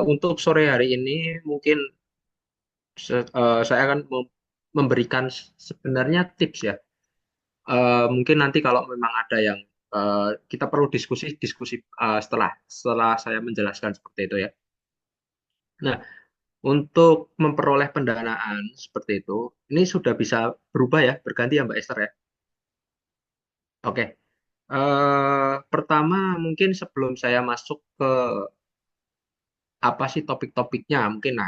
Untuk sore hari ini mungkin saya akan memberikan sebenarnya tips ya. Mungkin nanti kalau memang ada yang kita perlu diskusi setelah saya menjelaskan seperti itu ya. Nah, untuk memperoleh pendanaan seperti itu, ini sudah bisa berubah ya, berganti ya Mbak Esther ya. Oke. Pertama mungkin sebelum saya masuk ke apa sih topik-topiknya, mungkin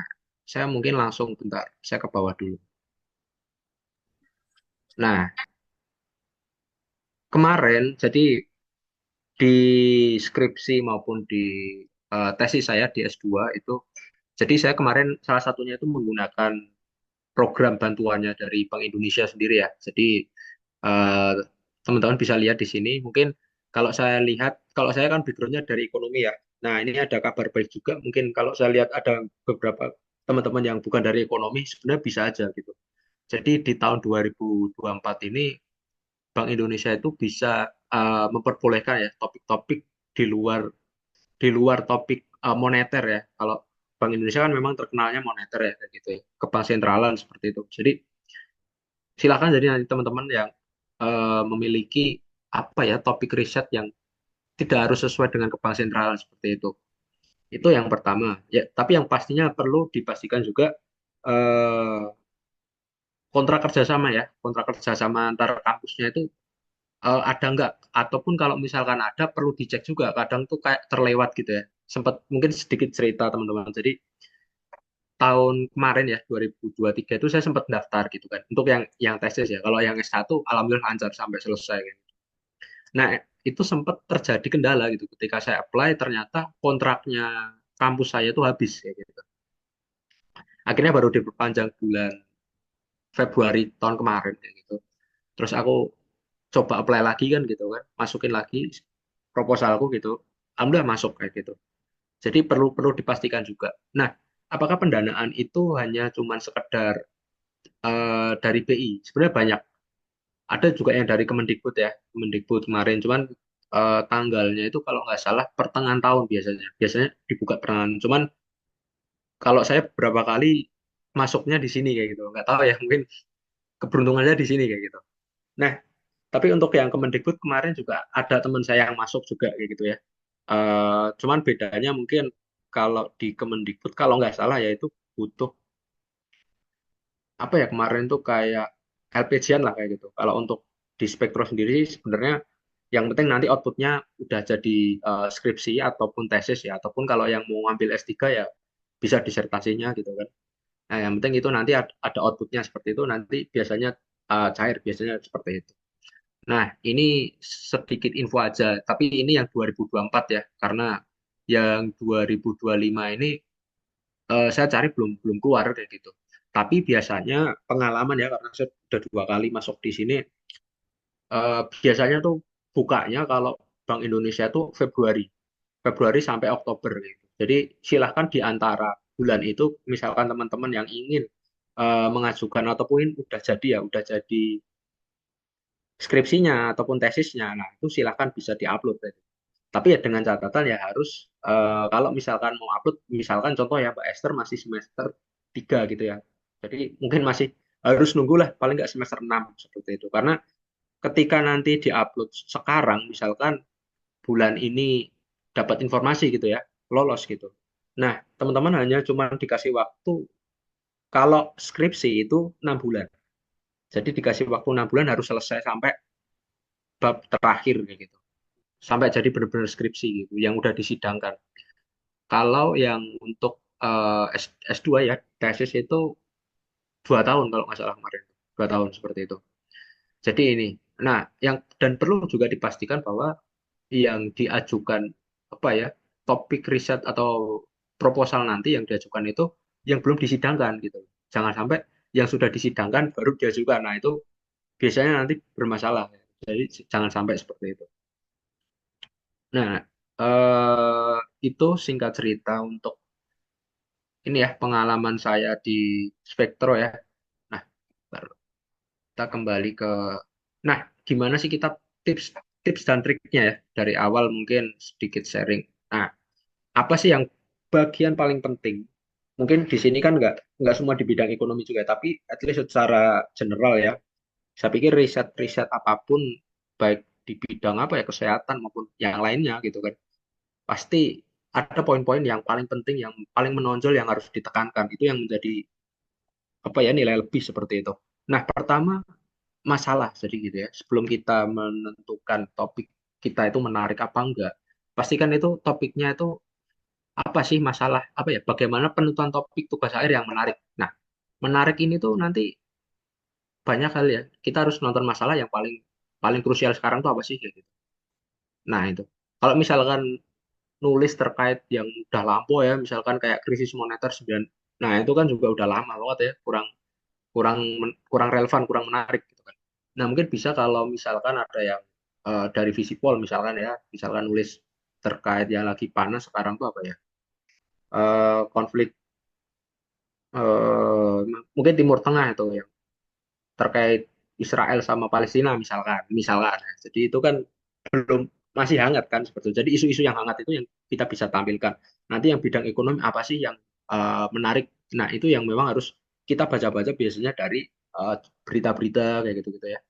saya mungkin langsung bentar, saya ke bawah dulu. Nah, kemarin jadi di skripsi maupun di tesis saya di S2 itu, jadi saya kemarin salah satunya itu menggunakan program bantuannya dari Bank Indonesia sendiri ya. Jadi eh, teman-teman bisa lihat di sini. Mungkin kalau saya lihat, kalau saya kan backgroundnya dari ekonomi ya. Nah ini ada kabar baik juga. Mungkin kalau saya lihat ada beberapa teman-teman yang bukan dari ekonomi, sebenarnya bisa aja gitu. Jadi di tahun 2024 ini Bank Indonesia itu bisa memperbolehkan ya topik-topik di luar topik moneter ya. Kalau Bank Indonesia kan memang terkenalnya moneter ya kayak gitu ya, kebank seperti itu. Jadi silakan jadi nanti teman-teman yang memiliki apa ya topik riset yang tidak harus sesuai dengan kebank seperti itu. Itu yang pertama. Ya, tapi yang pastinya perlu dipastikan juga eh, kontrak kerjasama ya, kontrak kerjasama antar kampusnya itu ada nggak? Ataupun kalau misalkan ada, perlu dicek juga. Kadang tuh kayak terlewat gitu ya. Sempat mungkin sedikit cerita teman-teman. Jadi tahun kemarin ya 2023 itu saya sempat daftar gitu kan untuk yang tesis ya. Kalau yang S1 alhamdulillah lancar sampai selesai gitu. Nah, itu sempat terjadi kendala gitu ketika saya apply ternyata kontraknya kampus saya itu habis kayak gitu. Akhirnya baru diperpanjang bulan Februari tahun kemarin kayak gitu. Terus aku coba apply lagi kan gitu kan, masukin lagi proposalku gitu. Alhamdulillah masuk kayak gitu. Jadi perlu perlu dipastikan juga. Nah, apakah pendanaan itu hanya cuman sekedar dari BI? Sebenarnya banyak. Ada juga yang dari Kemendikbud ya, Kemendikbud kemarin. Cuman tanggalnya itu kalau nggak salah pertengahan tahun biasanya. Biasanya dibuka pertengahan. Cuman kalau saya beberapa kali masuknya di sini kayak gitu. Nggak tahu ya, mungkin keberuntungannya di sini kayak gitu. Nah, tapi untuk yang Kemendikbud kemarin juga ada teman saya yang masuk juga kayak gitu ya. Cuman bedanya mungkin kalau di Kemendikbud kalau nggak salah ya itu butuh apa ya kemarin tuh kayak LPG-an lah kayak gitu. Kalau untuk di Spektro sendiri sih sebenarnya yang penting nanti outputnya udah jadi skripsi ataupun tesis ya, ataupun kalau yang mau ngambil S3 ya bisa disertasinya gitu kan. Nah, yang penting itu nanti ada outputnya seperti itu, nanti biasanya cair, biasanya seperti itu. Nah, ini sedikit info aja, tapi ini yang 2024 ya, karena yang 2025 ini saya cari belum belum keluar kayak gitu. Tapi biasanya pengalaman ya, karena saya sudah 2 kali masuk di sini, biasanya tuh bukanya kalau Bank Indonesia tuh Februari, Februari sampai Oktober gitu. Jadi silahkan di antara bulan itu, misalkan teman-teman yang ingin mengajukan ataupun udah jadi ya, udah jadi skripsinya ataupun tesisnya, nah itu silahkan bisa diupload. Tapi ya dengan catatan ya harus kalau misalkan mau upload, misalkan contoh ya Mbak Esther masih semester 3 gitu ya. Jadi mungkin masih harus nunggulah paling nggak semester 6 seperti itu. Karena ketika nanti diupload sekarang, misalkan bulan ini dapat informasi gitu ya, lolos gitu. Nah, teman-teman hanya cuma dikasih waktu kalau skripsi itu 6 bulan. Jadi dikasih waktu 6 bulan harus selesai sampai bab terakhir kayak gitu. Sampai jadi benar-benar skripsi gitu, yang udah disidangkan. Kalau yang untuk S2 ya, tesis itu 2 tahun kalau nggak salah kemarin. 2 tahun seperti itu. Jadi ini. Nah, yang dan perlu juga dipastikan bahwa yang diajukan apa ya, topik riset atau proposal nanti yang diajukan itu yang belum disidangkan gitu. Jangan sampai yang sudah disidangkan baru diajukan. Nah, itu biasanya nanti bermasalah. Jadi jangan sampai seperti itu. Nah, itu singkat cerita untuk ini ya pengalaman saya di Spektro ya. Nah, baru kita kembali ke, nah gimana sih kita tips tips dan triknya ya dari awal mungkin sedikit sharing. Nah, apa sih yang bagian paling penting. Mungkin di sini kan nggak semua di bidang ekonomi juga, tapi at least secara general ya, saya pikir riset-riset apapun, baik di bidang apa ya, kesehatan maupun yang lainnya gitu kan, pasti ada poin-poin yang paling penting, yang paling menonjol yang harus ditekankan. Itu yang menjadi apa ya, nilai lebih seperti itu. Nah, pertama masalah, jadi gitu ya. Sebelum kita menentukan topik kita itu menarik apa enggak, pastikan itu topiknya itu apa sih, masalah apa ya, bagaimana penentuan topik tugas akhir yang menarik. Nah, menarik ini tuh nanti banyak hal ya. Kita harus nonton masalah yang paling paling krusial sekarang tuh apa sih kayak gitu. Nah, itu. Kalau misalkan nulis terkait yang udah lampau ya, misalkan kayak krisis moneter 9. Nah, itu kan juga udah lama banget ya, kurang kurang kurang relevan, kurang menarik gitu kan. Nah, mungkin bisa kalau misalkan ada yang dari Visipol misalkan ya, misalkan nulis terkait yang lagi panas sekarang tuh apa ya? Konflik eh, mungkin Timur Tengah itu ya, terkait Israel sama Palestina misalkan, misalkan. Jadi itu kan belum, masih hangat kan seperti itu. Jadi isu-isu yang hangat itu yang kita bisa tampilkan. Nanti yang bidang ekonomi apa sih yang menarik? Nah, itu yang memang harus kita baca-baca biasanya dari berita-berita kayak gitu-gitu ya.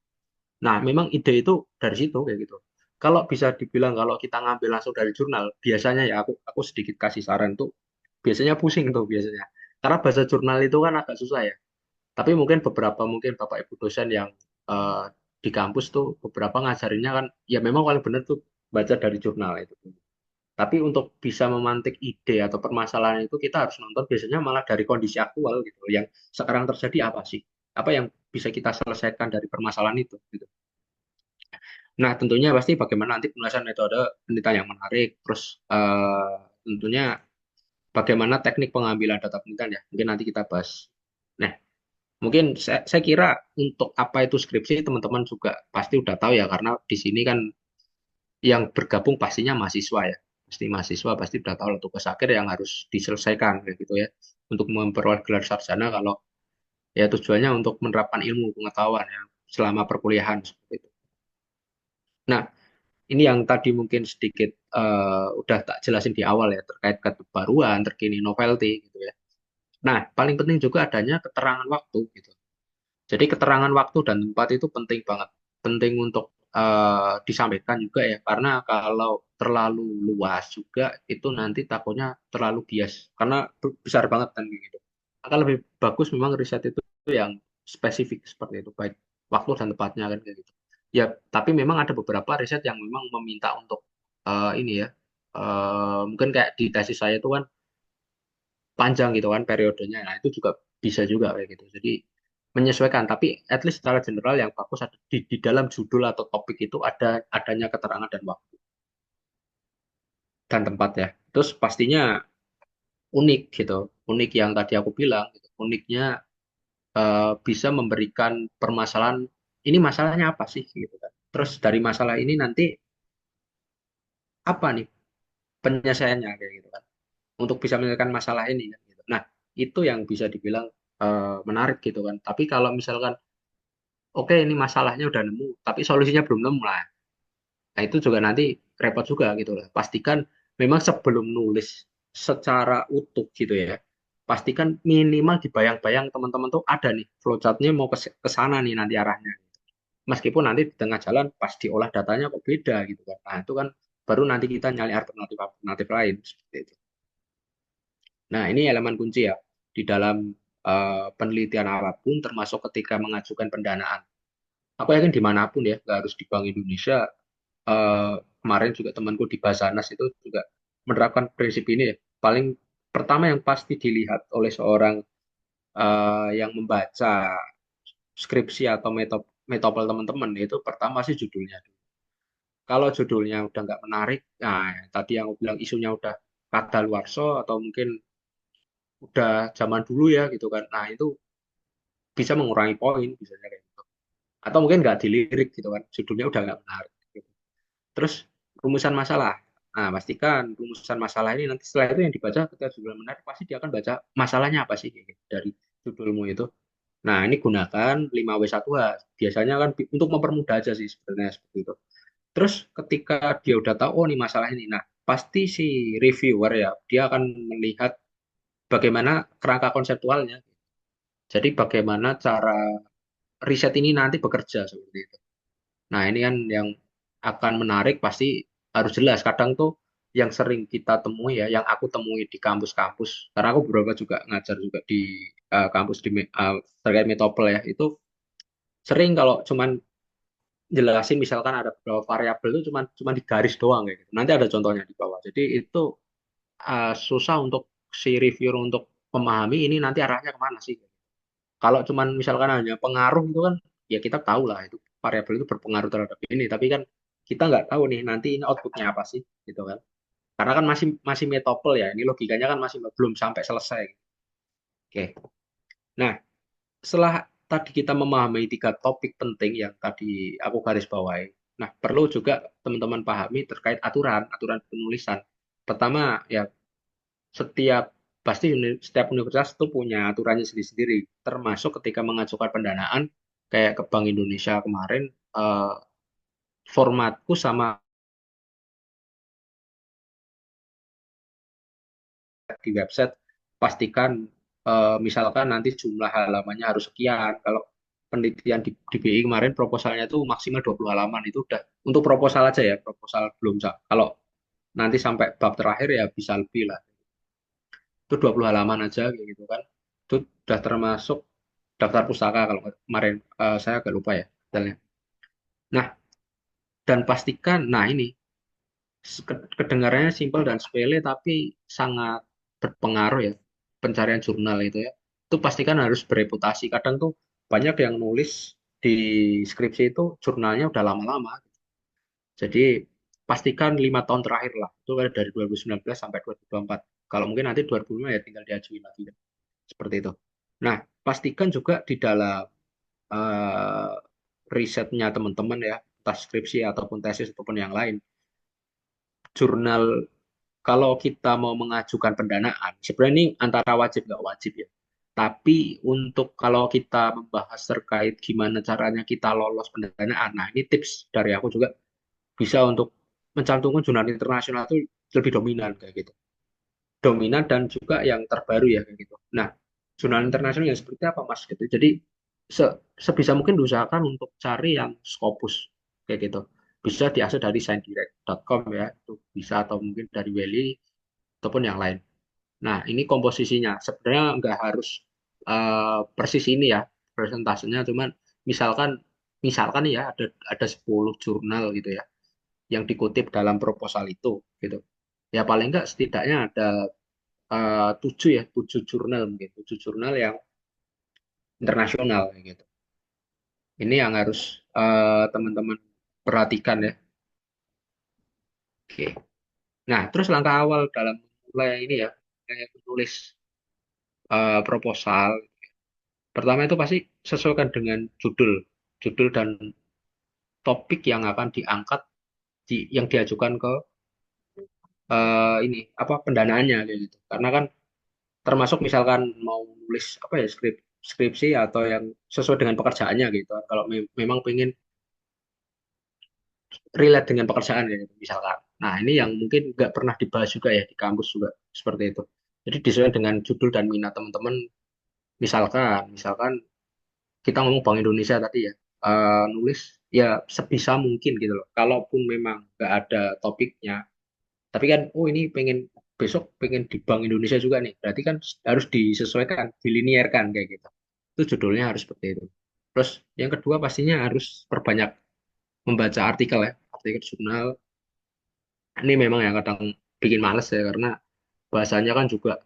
Nah, memang ide itu dari situ kayak gitu. Kalau bisa dibilang kalau kita ngambil langsung dari jurnal, biasanya ya aku sedikit kasih saran tuh, biasanya pusing tuh biasanya. Karena bahasa jurnal itu kan agak susah ya. Tapi mungkin beberapa, mungkin Bapak Ibu dosen yang eh, di kampus tuh beberapa ngajarinnya kan ya memang paling benar tuh baca dari jurnal itu. Tapi untuk bisa memantik ide atau permasalahan itu kita harus nonton biasanya malah dari kondisi aktual gitu. Yang sekarang terjadi apa sih? Apa yang bisa kita selesaikan dari permasalahan itu gitu. Nah, tentunya pasti bagaimana nanti penulisan metode penelitian yang menarik, terus tentunya bagaimana teknik pengambilan data penelitian ya. Mungkin nanti kita bahas. Nah, mungkin saya kira untuk apa itu skripsi teman-teman juga pasti udah tahu ya, karena di sini kan yang bergabung pastinya mahasiswa ya. Pasti mahasiswa pasti udah tahu lah tugas akhir yang harus diselesaikan kayak gitu ya. Untuk memperoleh gelar sarjana, kalau ya tujuannya untuk menerapkan ilmu pengetahuan ya selama perkuliahan seperti itu. Nah, ini yang tadi mungkin sedikit udah tak jelasin di awal ya, terkait kebaruan, terkini, novelty gitu ya. Nah, paling penting juga adanya keterangan waktu gitu. Jadi keterangan waktu dan tempat itu penting banget. Penting untuk disampaikan juga ya, karena kalau terlalu luas juga itu nanti takutnya terlalu bias. Karena besar banget kan gitu. Akan lebih bagus memang riset itu yang spesifik seperti itu, baik waktu dan tempatnya kan kayak gitu. Ya, tapi memang ada beberapa riset yang memang meminta untuk ini ya, mungkin kayak di tesis saya itu kan panjang gitu kan periodenya. Nah, itu juga bisa juga kayak gitu. Jadi menyesuaikan, tapi at least secara general yang bagus ada di dalam judul atau topik itu adanya keterangan dan waktu dan tempat ya. Terus pastinya unik gitu. Unik yang tadi aku bilang gitu. Uniknya bisa memberikan permasalahan, ini masalahnya apa sih gitu kan. Terus dari masalah ini nanti apa nih penyelesaiannya kayak gitu kan. Untuk bisa menyelesaikan masalah ini kan gitu. Nah, itu yang bisa dibilang menarik gitu kan. Tapi kalau misalkan oke ini masalahnya udah nemu, tapi solusinya belum nemu lah. Nah, itu juga nanti repot juga gitu lah. Pastikan memang sebelum nulis secara utuh gitu ya, pastikan minimal di bayang-bayang teman-teman tuh ada nih flowchartnya mau ke sana nih nanti arahnya. Meskipun nanti di tengah jalan pas diolah datanya kok beda gitu kan. Nah, itu kan baru nanti kita nyari alternatif-alternatif lain seperti itu. Nah, ini elemen kunci ya di dalam penelitian apapun, termasuk ketika mengajukan pendanaan. Aku yakin dimanapun ya, nggak harus di Bank Indonesia. eh, Kemarin juga temanku di Basarnas itu juga menerapkan prinsip ini ya. Paling pertama yang pasti dilihat oleh seorang yang membaca skripsi atau metopel teman-teman itu pertama sih judulnya. Kalau judulnya udah nggak menarik, nah tadi yang aku bilang isunya udah kadaluarsa atau mungkin udah zaman dulu ya gitu kan. Nah, itu bisa mengurangi poin misalnya kayak gitu. Atau mungkin nggak dilirik gitu kan, judulnya udah nggak menarik gitu. Terus rumusan masalah. Nah, pastikan rumusan masalah ini nanti setelah itu yang dibaca ketika judul menarik pasti dia akan baca masalahnya apa sih kayak gitu, dari judulmu itu. Nah, ini gunakan 5W1H. Biasanya kan untuk mempermudah aja sih sebenarnya seperti itu. Terus ketika dia udah tahu, oh ini masalah ini. Nah, pasti si reviewer ya, dia akan melihat bagaimana kerangka konseptualnya. Jadi bagaimana cara riset ini nanti bekerja seperti itu. Nah, ini kan yang akan menarik pasti harus jelas. Kadang tuh yang sering kita temui ya, yang aku temui di kampus-kampus, karena aku beberapa juga ngajar juga di kampus terkait metopel ya, itu sering kalau cuman jelasin misalkan ada beberapa variabel itu cuman di garis doang kayak gitu. Nanti ada contohnya di bawah. Jadi itu susah untuk si reviewer untuk memahami ini nanti arahnya kemana sih. Kalau cuman misalkan hanya pengaruh itu kan ya kita tahu lah itu variabel itu berpengaruh terhadap ini, tapi kan kita nggak tahu nih nanti ini outputnya apa sih gitu kan. Karena kan masih masih metopel ya, ini logikanya kan masih belum sampai selesai. Oke. Nah, setelah tadi kita memahami tiga topik penting yang tadi aku garis bawahi. Nah, perlu juga teman-teman pahami terkait aturan, aturan penulisan. Pertama, ya setiap pasti setiap universitas itu punya aturannya sendiri-sendiri, termasuk ketika mengajukan pendanaan kayak ke Bank Indonesia kemarin, eh, formatku sama di website pastikan misalkan nanti jumlah halamannya harus sekian. Kalau penelitian di BI kemarin proposalnya itu maksimal 20 halaman itu udah untuk proposal aja ya, proposal belum kalau nanti sampai bab terakhir ya bisa lebih lah. Itu 20 halaman aja kayak gitu kan. Itu udah termasuk daftar pustaka kalau kemarin saya agak lupa ya detailnya. Nah, dan pastikan, nah ini kedengarannya simpel dan sepele tapi sangat berpengaruh ya pencarian jurnal itu ya. Itu pastikan harus bereputasi. Kadang tuh banyak yang nulis di skripsi itu jurnalnya udah lama-lama. Jadi pastikan 5 tahun terakhir lah. Itu kan dari 2019 sampai 2024. Kalau mungkin nanti 2025 ya tinggal diajuin lagi. Seperti itu. Nah, pastikan juga di dalam eh, risetnya teman-teman ya, entah skripsi ataupun tesis ataupun yang lain, jurnal kalau kita mau mengajukan pendanaan, sebenarnya ini antara wajib nggak wajib ya. Tapi untuk kalau kita membahas terkait gimana caranya kita lolos pendanaan, nah ini tips dari aku juga bisa untuk mencantumkan jurnal internasional itu lebih dominan kayak gitu. Dominan dan juga yang terbaru ya kayak gitu. Nah, jurnal internasional yang seperti apa Mas gitu. Jadi sebisa mungkin diusahakan untuk cari yang Scopus kayak gitu. Bisa diakses dari sciencedirect.com ya, itu bisa atau mungkin dari Willy ataupun yang lain. Nah, ini komposisinya sebenarnya nggak harus persis ini ya presentasenya, cuman misalkan misalkan ya ada 10 jurnal gitu ya yang dikutip dalam proposal itu gitu. Ya paling nggak setidaknya ada 7 jurnal mungkin 7 jurnal yang internasional kayak gitu. Ini yang harus teman-teman perhatikan ya. Oke. Nah, terus langkah awal dalam mulai ini ya, kayak menulis proposal. Pertama itu pasti sesuaikan dengan judul, judul dan topik yang akan diangkat yang diajukan ke ini apa pendanaannya kayak gitu. Karena kan termasuk misalkan mau nulis apa ya skripsi atau yang sesuai dengan pekerjaannya gitu. Kalau memang pengen relate dengan pekerjaan ya gitu, misalkan. Nah, ini yang mungkin nggak pernah dibahas juga ya di kampus juga seperti itu. Jadi disesuaikan dengan judul dan minat teman-teman. Misalkan kita ngomong Bank Indonesia tadi ya, nulis ya sebisa mungkin gitu loh. Kalaupun memang nggak ada topiknya, tapi kan, oh ini pengen besok pengen di Bank Indonesia juga nih, berarti kan harus disesuaikan, dilinierkan kayak gitu. Itu judulnya harus seperti itu. Terus yang kedua pastinya harus perbanyak membaca artikel ya, artikel jurnal. Ini memang yang kadang bikin males ya, karena bahasanya kan juga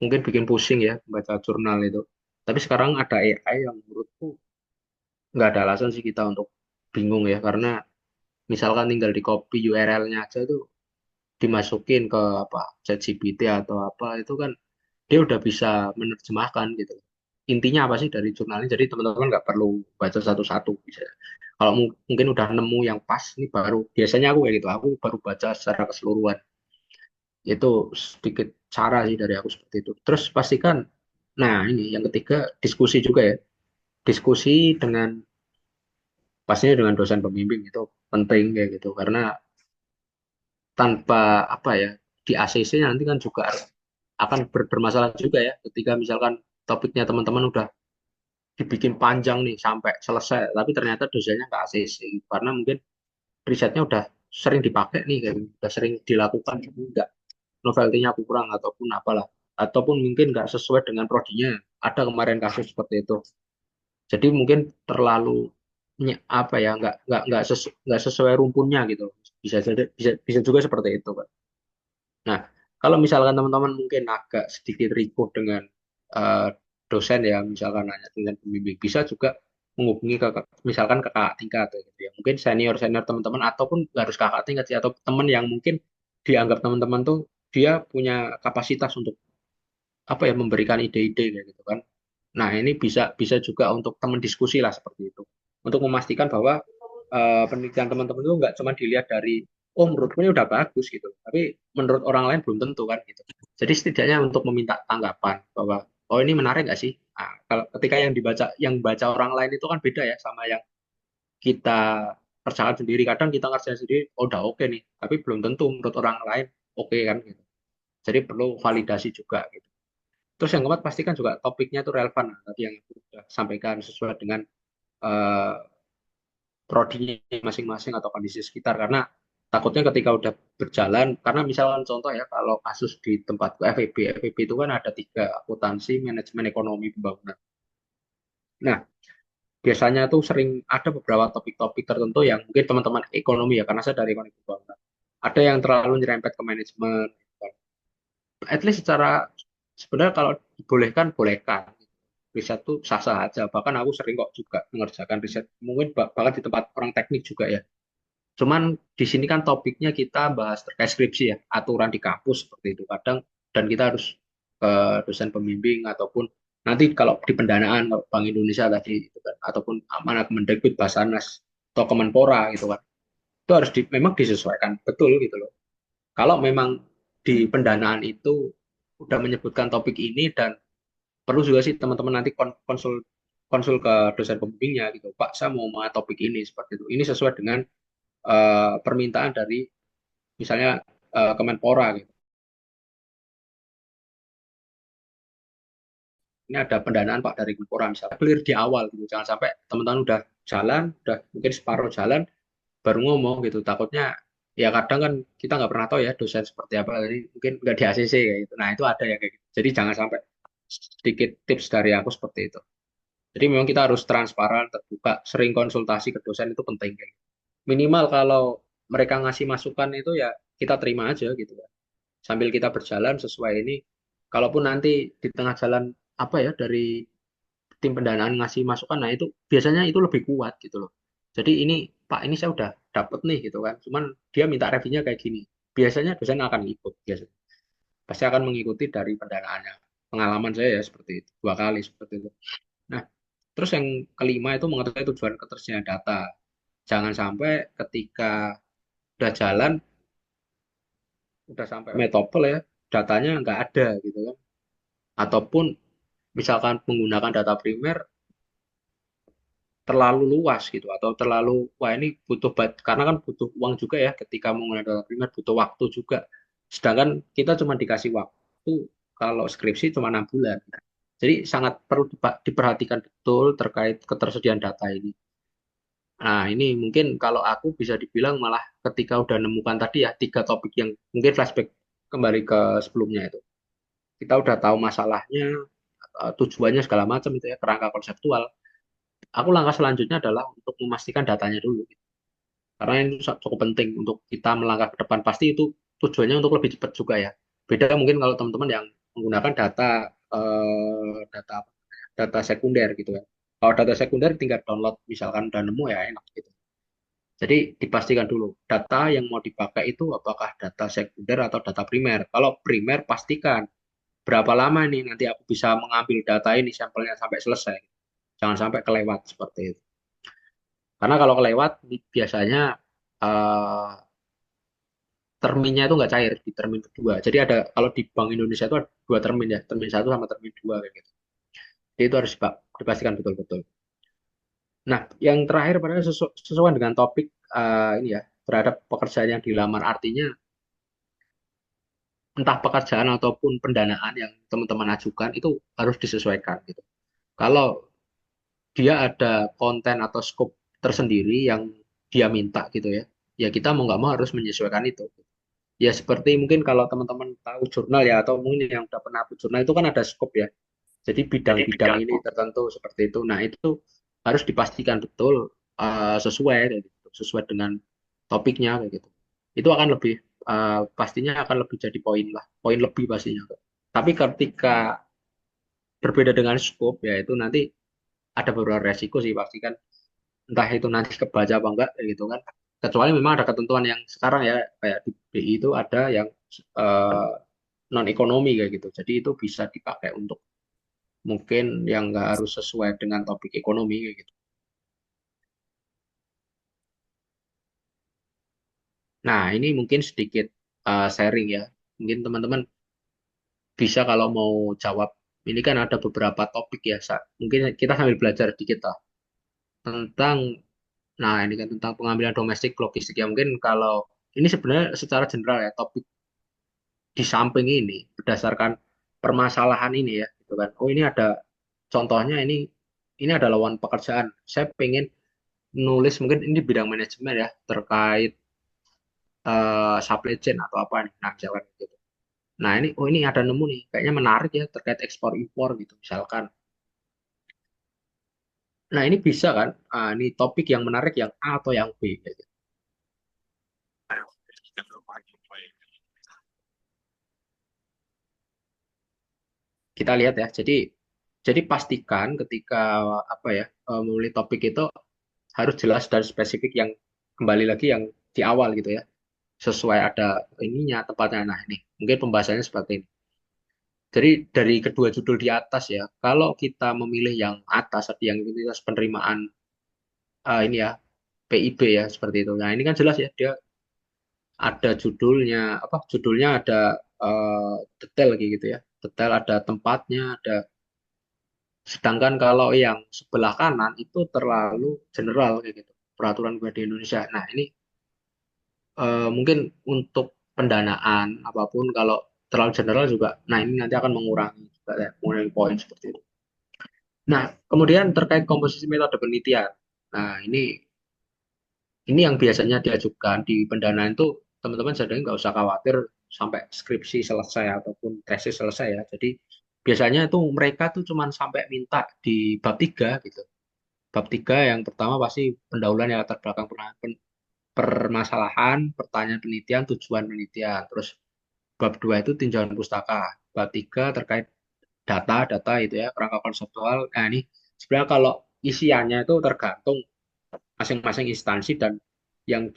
mungkin bikin pusing ya, baca jurnal itu. Tapi sekarang ada AI yang menurutku nggak ada alasan sih kita untuk bingung ya, karena misalkan tinggal di copy URL-nya aja itu dimasukin ke apa ChatGPT atau apa itu kan dia udah bisa menerjemahkan gitu. Intinya apa sih dari jurnalnya? Jadi teman-teman nggak perlu baca satu-satu bisa. Kalau mungkin udah nemu yang pas, ini baru biasanya aku kayak gitu. Aku baru baca secara keseluruhan. Itu sedikit cara sih dari aku seperti itu. Terus pastikan, nah ini yang ketiga diskusi juga ya. Diskusi dengan pastinya dengan dosen pembimbing itu penting kayak gitu. Karena tanpa apa ya, di ACC nanti kan juga akan bermasalah juga ya ketika misalkan topiknya teman-teman udah dibikin panjang nih sampai selesai tapi ternyata dosennya nggak ACC karena mungkin risetnya udah sering dipakai nih kayak gitu, udah sering dilakukan tapi nggak, novelty-nya kurang ataupun apalah, ataupun mungkin nggak sesuai dengan prodinya. Ada kemarin kasus seperti itu, jadi mungkin terlalu apa ya, nggak sesuai rumpunnya gitu, bisa juga seperti itu kan. Nah, kalau misalkan teman-teman mungkin agak sedikit rikuh dengan eh, dosen ya, misalkan nanya dengan pembimbing, bisa juga menghubungi misalkan ke kakak tingkat gitu ya. Mungkin senior-senior teman-teman ataupun nggak harus kakak tingkat sih, atau teman yang mungkin dianggap teman-teman tuh dia punya kapasitas untuk apa ya, memberikan ide-ide kayak gitu kan. Nah, ini bisa bisa juga untuk teman diskusi lah seperti itu. Untuk memastikan bahwa penelitian teman-teman itu nggak cuma dilihat dari, oh menurutku ini udah bagus gitu, tapi menurut orang lain belum tentu kan gitu. Jadi setidaknya untuk meminta tanggapan bahwa, oh ini menarik nggak sih? Nah, kalau ketika yang baca orang lain itu kan beda ya sama yang kita kerjakan sendiri. Kadang kita ngerjain sendiri, oh udah oke nih, tapi belum tentu menurut orang lain oke kan gitu. Jadi perlu validasi juga gitu. Terus yang keempat pastikan juga topiknya itu relevan. Nah, tadi yang aku sudah sampaikan sesuai dengan eh, prodinya masing-masing atau kondisi sekitar. Karena takutnya ketika udah berjalan, karena misalkan contoh ya, kalau kasus di tempatku FEB itu kan ada tiga, akuntansi, manajemen ekonomi pembangunan. Nah, biasanya tuh sering ada beberapa topik-topik tertentu yang mungkin teman-teman ekonomi ya, karena saya dari ekonomi pembangunan. Ada yang terlalu nyerempet ke manajemen. At least secara sebenarnya kalau dibolehkan, bolehkan. Riset tuh sah-sah aja. Bahkan aku sering kok juga mengerjakan riset, mungkin bahkan di tempat orang teknik juga ya. Cuman di sini kan topiknya kita bahas terkait skripsi ya, aturan di kampus seperti itu kadang, dan kita harus ke dosen pembimbing ataupun nanti kalau di pendanaan, kalau Bank Indonesia tadi itu kan, ataupun mana Kemendikbud, Basarnas atau Kemenpora gitu kan. Itu harus memang disesuaikan betul gitu loh. Kalau memang di pendanaan itu udah menyebutkan topik ini, dan perlu juga sih teman-teman nanti konsul konsul ke dosen pembimbingnya gitu. Pak, saya mau topik ini seperti itu. Ini sesuai dengan permintaan dari misalnya Kemenpora gitu. Ini ada pendanaan Pak dari Kemenpora misalnya. Clear di awal gitu. Jangan sampai teman-teman udah jalan, udah mungkin separuh jalan baru ngomong gitu. Takutnya ya kadang kan kita nggak pernah tahu ya dosen seperti apa. Jadi mungkin nggak di ACC kayak gitu. Nah itu ada yang kayak gitu. Jadi jangan sampai, sedikit tips dari aku seperti itu. Jadi memang kita harus transparan, terbuka, sering konsultasi ke dosen itu penting kayak gitu. Minimal kalau mereka ngasih masukan itu ya kita terima aja gitu ya. Sambil kita berjalan sesuai ini. Kalaupun nanti di tengah jalan apa ya, dari tim pendanaan ngasih masukan, nah itu biasanya itu lebih kuat gitu loh. Jadi ini Pak, ini saya udah dapet nih gitu kan. Cuman dia minta reviewnya kayak gini. Biasanya dosen akan ikut, biasanya pasti akan mengikuti dari pendanaannya. Pengalaman saya ya seperti itu, 2 kali seperti itu. Nah, terus yang kelima itu mengetahui tujuan ketersediaan data. Jangan sampai ketika udah jalan, udah sampai metopel ya, datanya nggak ada gitu kan. Ataupun misalkan menggunakan data primer terlalu luas gitu, atau terlalu, wah ini butuh karena kan butuh uang juga ya ketika menggunakan data primer, butuh waktu juga. Sedangkan kita cuma dikasih waktu kalau skripsi cuma 6 bulan. Jadi sangat perlu diperhatikan betul terkait ketersediaan data ini. Nah, ini mungkin kalau aku bisa dibilang malah ketika udah nemukan tadi ya tiga topik yang mungkin flashback kembali ke sebelumnya itu. Kita udah tahu masalahnya, tujuannya segala macam itu ya, kerangka konseptual. Aku langkah selanjutnya adalah untuk memastikan datanya dulu. Karena itu cukup penting untuk kita melangkah ke depan. Pasti itu tujuannya untuk lebih cepat juga ya. Beda mungkin kalau teman-teman yang menggunakan data data sekunder gitu ya. Kalau data sekunder tinggal download misalkan udah nemu ya enak gitu. Jadi dipastikan dulu data yang mau dipakai itu apakah data sekunder atau data primer. Kalau primer pastikan berapa lama nih nanti aku bisa mengambil data ini sampelnya sampai selesai. Jangan sampai kelewat seperti itu. Karena kalau kelewat biasanya eh, terminnya itu nggak cair di termin kedua. Jadi ada, kalau di Bank Indonesia itu ada 2 termin ya, termin satu sama termin dua kayak gitu. Jadi itu harus dipastikan betul-betul. Nah, yang terakhir pada sesuai dengan topik ini ya, terhadap pekerjaan yang dilamar, artinya entah pekerjaan ataupun pendanaan yang teman-teman ajukan itu harus disesuaikan gitu. Kalau dia ada konten atau scope tersendiri yang dia minta gitu ya, ya kita mau nggak mau harus menyesuaikan itu. Ya seperti mungkin kalau teman-teman tahu jurnal ya, atau mungkin yang udah pernah upload jurnal itu kan ada scope ya. Jadi Jadi bidang-bidang bidang ini tertentu seperti itu. Nah itu harus dipastikan betul sesuai kayak gitu, sesuai dengan topiknya kayak gitu. Itu akan lebih pastinya akan lebih jadi poin lah, poin lebih pastinya. Tapi ketika berbeda dengan scope ya itu nanti ada beberapa resiko sih pasti kan, entah itu nanti kebaca apa enggak kayak gitu kan. Kecuali memang ada ketentuan yang sekarang ya kayak di BI itu ada yang non ekonomi kayak gitu. Jadi itu bisa dipakai untuk mungkin yang nggak harus sesuai dengan topik ekonomi kayak gitu. Nah, ini mungkin sedikit sharing ya. Mungkin teman-teman bisa kalau mau jawab, ini kan ada beberapa topik ya, mungkin kita sambil belajar dikit lah tentang, nah ini kan tentang pengambilan domestik logistik ya. Mungkin kalau ini sebenarnya secara general ya, topik di samping ini berdasarkan permasalahan ini ya, gitu kan. Oh ini ada contohnya ini ada lowongan pekerjaan. Saya pengen nulis mungkin ini di bidang manajemen ya terkait supply chain atau apa nih. Nah, misalkan gitu. Nah, ini ada nemu nih, kayaknya menarik ya terkait ekspor impor gitu misalkan. Nah, ini bisa kan? Ini topik yang menarik yang A atau yang B gitu. Kita lihat ya. Jadi pastikan ketika apa ya memilih topik itu harus jelas dan spesifik yang kembali lagi yang di awal gitu ya. Sesuai ada ininya tempatnya. Nah, ini mungkin pembahasannya seperti ini. Jadi dari kedua judul di atas ya, kalau kita memilih yang atas, yang identitas penerimaan ini ya PIB ya seperti itu. Nah ini kan jelas ya dia ada judulnya apa judulnya ada detail lagi gitu ya. Detail ada tempatnya ada. Sedangkan kalau yang sebelah kanan itu terlalu general kayak gitu. Peraturan gue di Indonesia. Nah ini mungkin untuk pendanaan apapun kalau terlalu general juga. Nah ini nanti akan mengurangi juga ya, mengurangi poin seperti itu. Nah kemudian terkait komposisi metode penelitian. Nah ini yang biasanya diajukan di pendanaan itu teman-teman jadi nggak usah khawatir sampai skripsi selesai ataupun tesis selesai ya. Jadi biasanya itu mereka tuh cuman sampai minta di bab 3 gitu. Bab 3 yang pertama pasti pendahuluan yang latar belakang permasalahan, pertanyaan penelitian, tujuan penelitian. Terus bab 2 itu tinjauan pustaka. Bab 3 terkait data itu ya, kerangka konseptual. Nah ini sebenarnya kalau isiannya itu tergantung masing-masing instansi dan yang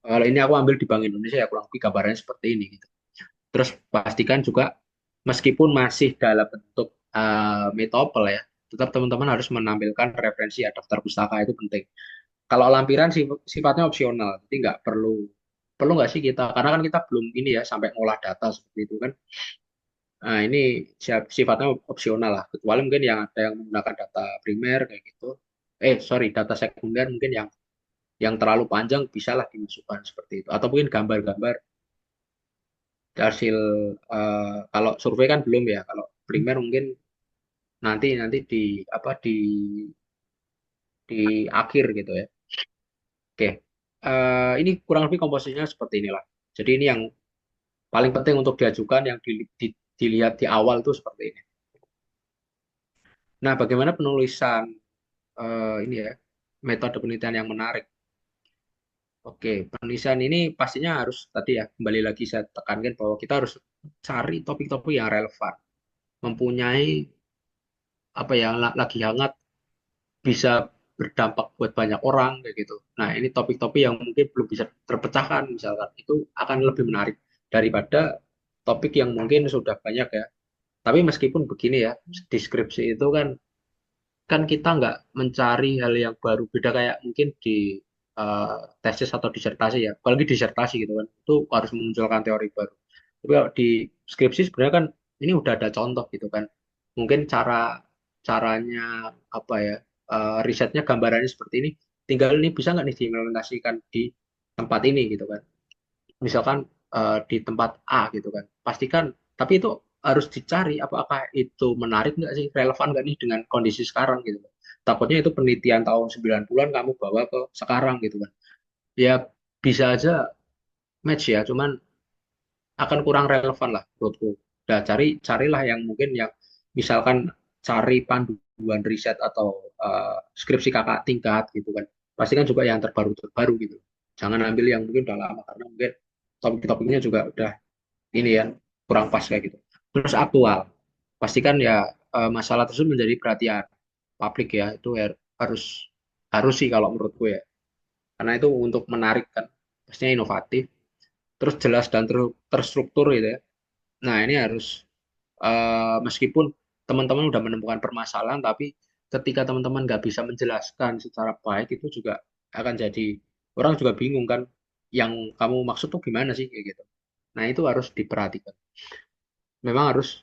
kalau ini aku ambil di Bank Indonesia ya kurang lebih gambarannya seperti ini gitu. Terus pastikan juga meskipun masih dalam bentuk metopel ya, tetap teman-teman harus menampilkan referensi ya daftar pustaka itu penting. Kalau lampiran sifatnya opsional, jadi nggak perlu perlu nggak sih kita karena kan kita belum ini ya sampai ngolah data seperti itu kan. Nah, ini sifatnya opsional lah. Kecuali mungkin yang ada yang menggunakan data primer kayak gitu. Sorry, data sekunder mungkin yang terlalu panjang bisalah dimasukkan seperti itu atau mungkin gambar-gambar hasil kalau survei kan belum ya kalau primer mungkin nanti nanti di apa di akhir gitu ya. Oke. Ini kurang lebih komposisinya seperti inilah, jadi ini yang paling penting untuk diajukan yang dilihat di awal itu seperti ini. Nah bagaimana penulisan ini ya metode penelitian yang menarik. Oke, penulisan ini pastinya harus tadi ya kembali lagi saya tekankan bahwa kita harus cari topik-topik yang relevan, mempunyai apa ya lagi hangat, bisa berdampak buat banyak orang kayak gitu. Nah, ini topik-topik yang mungkin belum bisa terpecahkan misalkan itu akan lebih menarik daripada topik yang mungkin sudah banyak ya. Tapi meskipun begini ya, deskripsi itu kan kan kita nggak mencari hal yang baru beda kayak mungkin di tesis atau disertasi ya apalagi disertasi gitu kan itu harus memunculkan teori baru tapi kalau di skripsi sebenarnya kan ini udah ada contoh gitu kan mungkin caranya apa ya risetnya gambarannya seperti ini tinggal ini bisa nggak nih diimplementasikan di tempat ini gitu kan misalkan di tempat A gitu kan. Pastikan, tapi itu harus dicari apakah itu menarik nggak sih, relevan nggak nih dengan kondisi sekarang gitu kan. Takutnya itu penelitian tahun 90-an kamu bawa ke sekarang gitu kan. Ya bisa aja match ya, cuman akan kurang relevan lah menurutku. Nah, carilah yang mungkin yang misalkan cari panduan riset atau skripsi kakak tingkat gitu kan. Pastikan juga yang terbaru-terbaru gitu. Jangan ambil yang mungkin udah lama karena mungkin topik-topiknya juga udah ini ya kurang pas kayak gitu. Terus aktual. Pastikan ya masalah tersebut menjadi perhatian publik ya. Itu harus harus sih kalau menurutku ya. Karena itu untuk menarik kan. Pastinya inovatif, terus jelas dan terstruktur gitu ya. Nah, ini harus meskipun teman-teman udah menemukan permasalahan, tapi ketika teman-teman nggak bisa menjelaskan secara baik, itu juga akan jadi orang juga bingung kan, yang kamu maksud tuh gimana sih kayak gitu. Nah, itu harus diperhatikan. Memang harus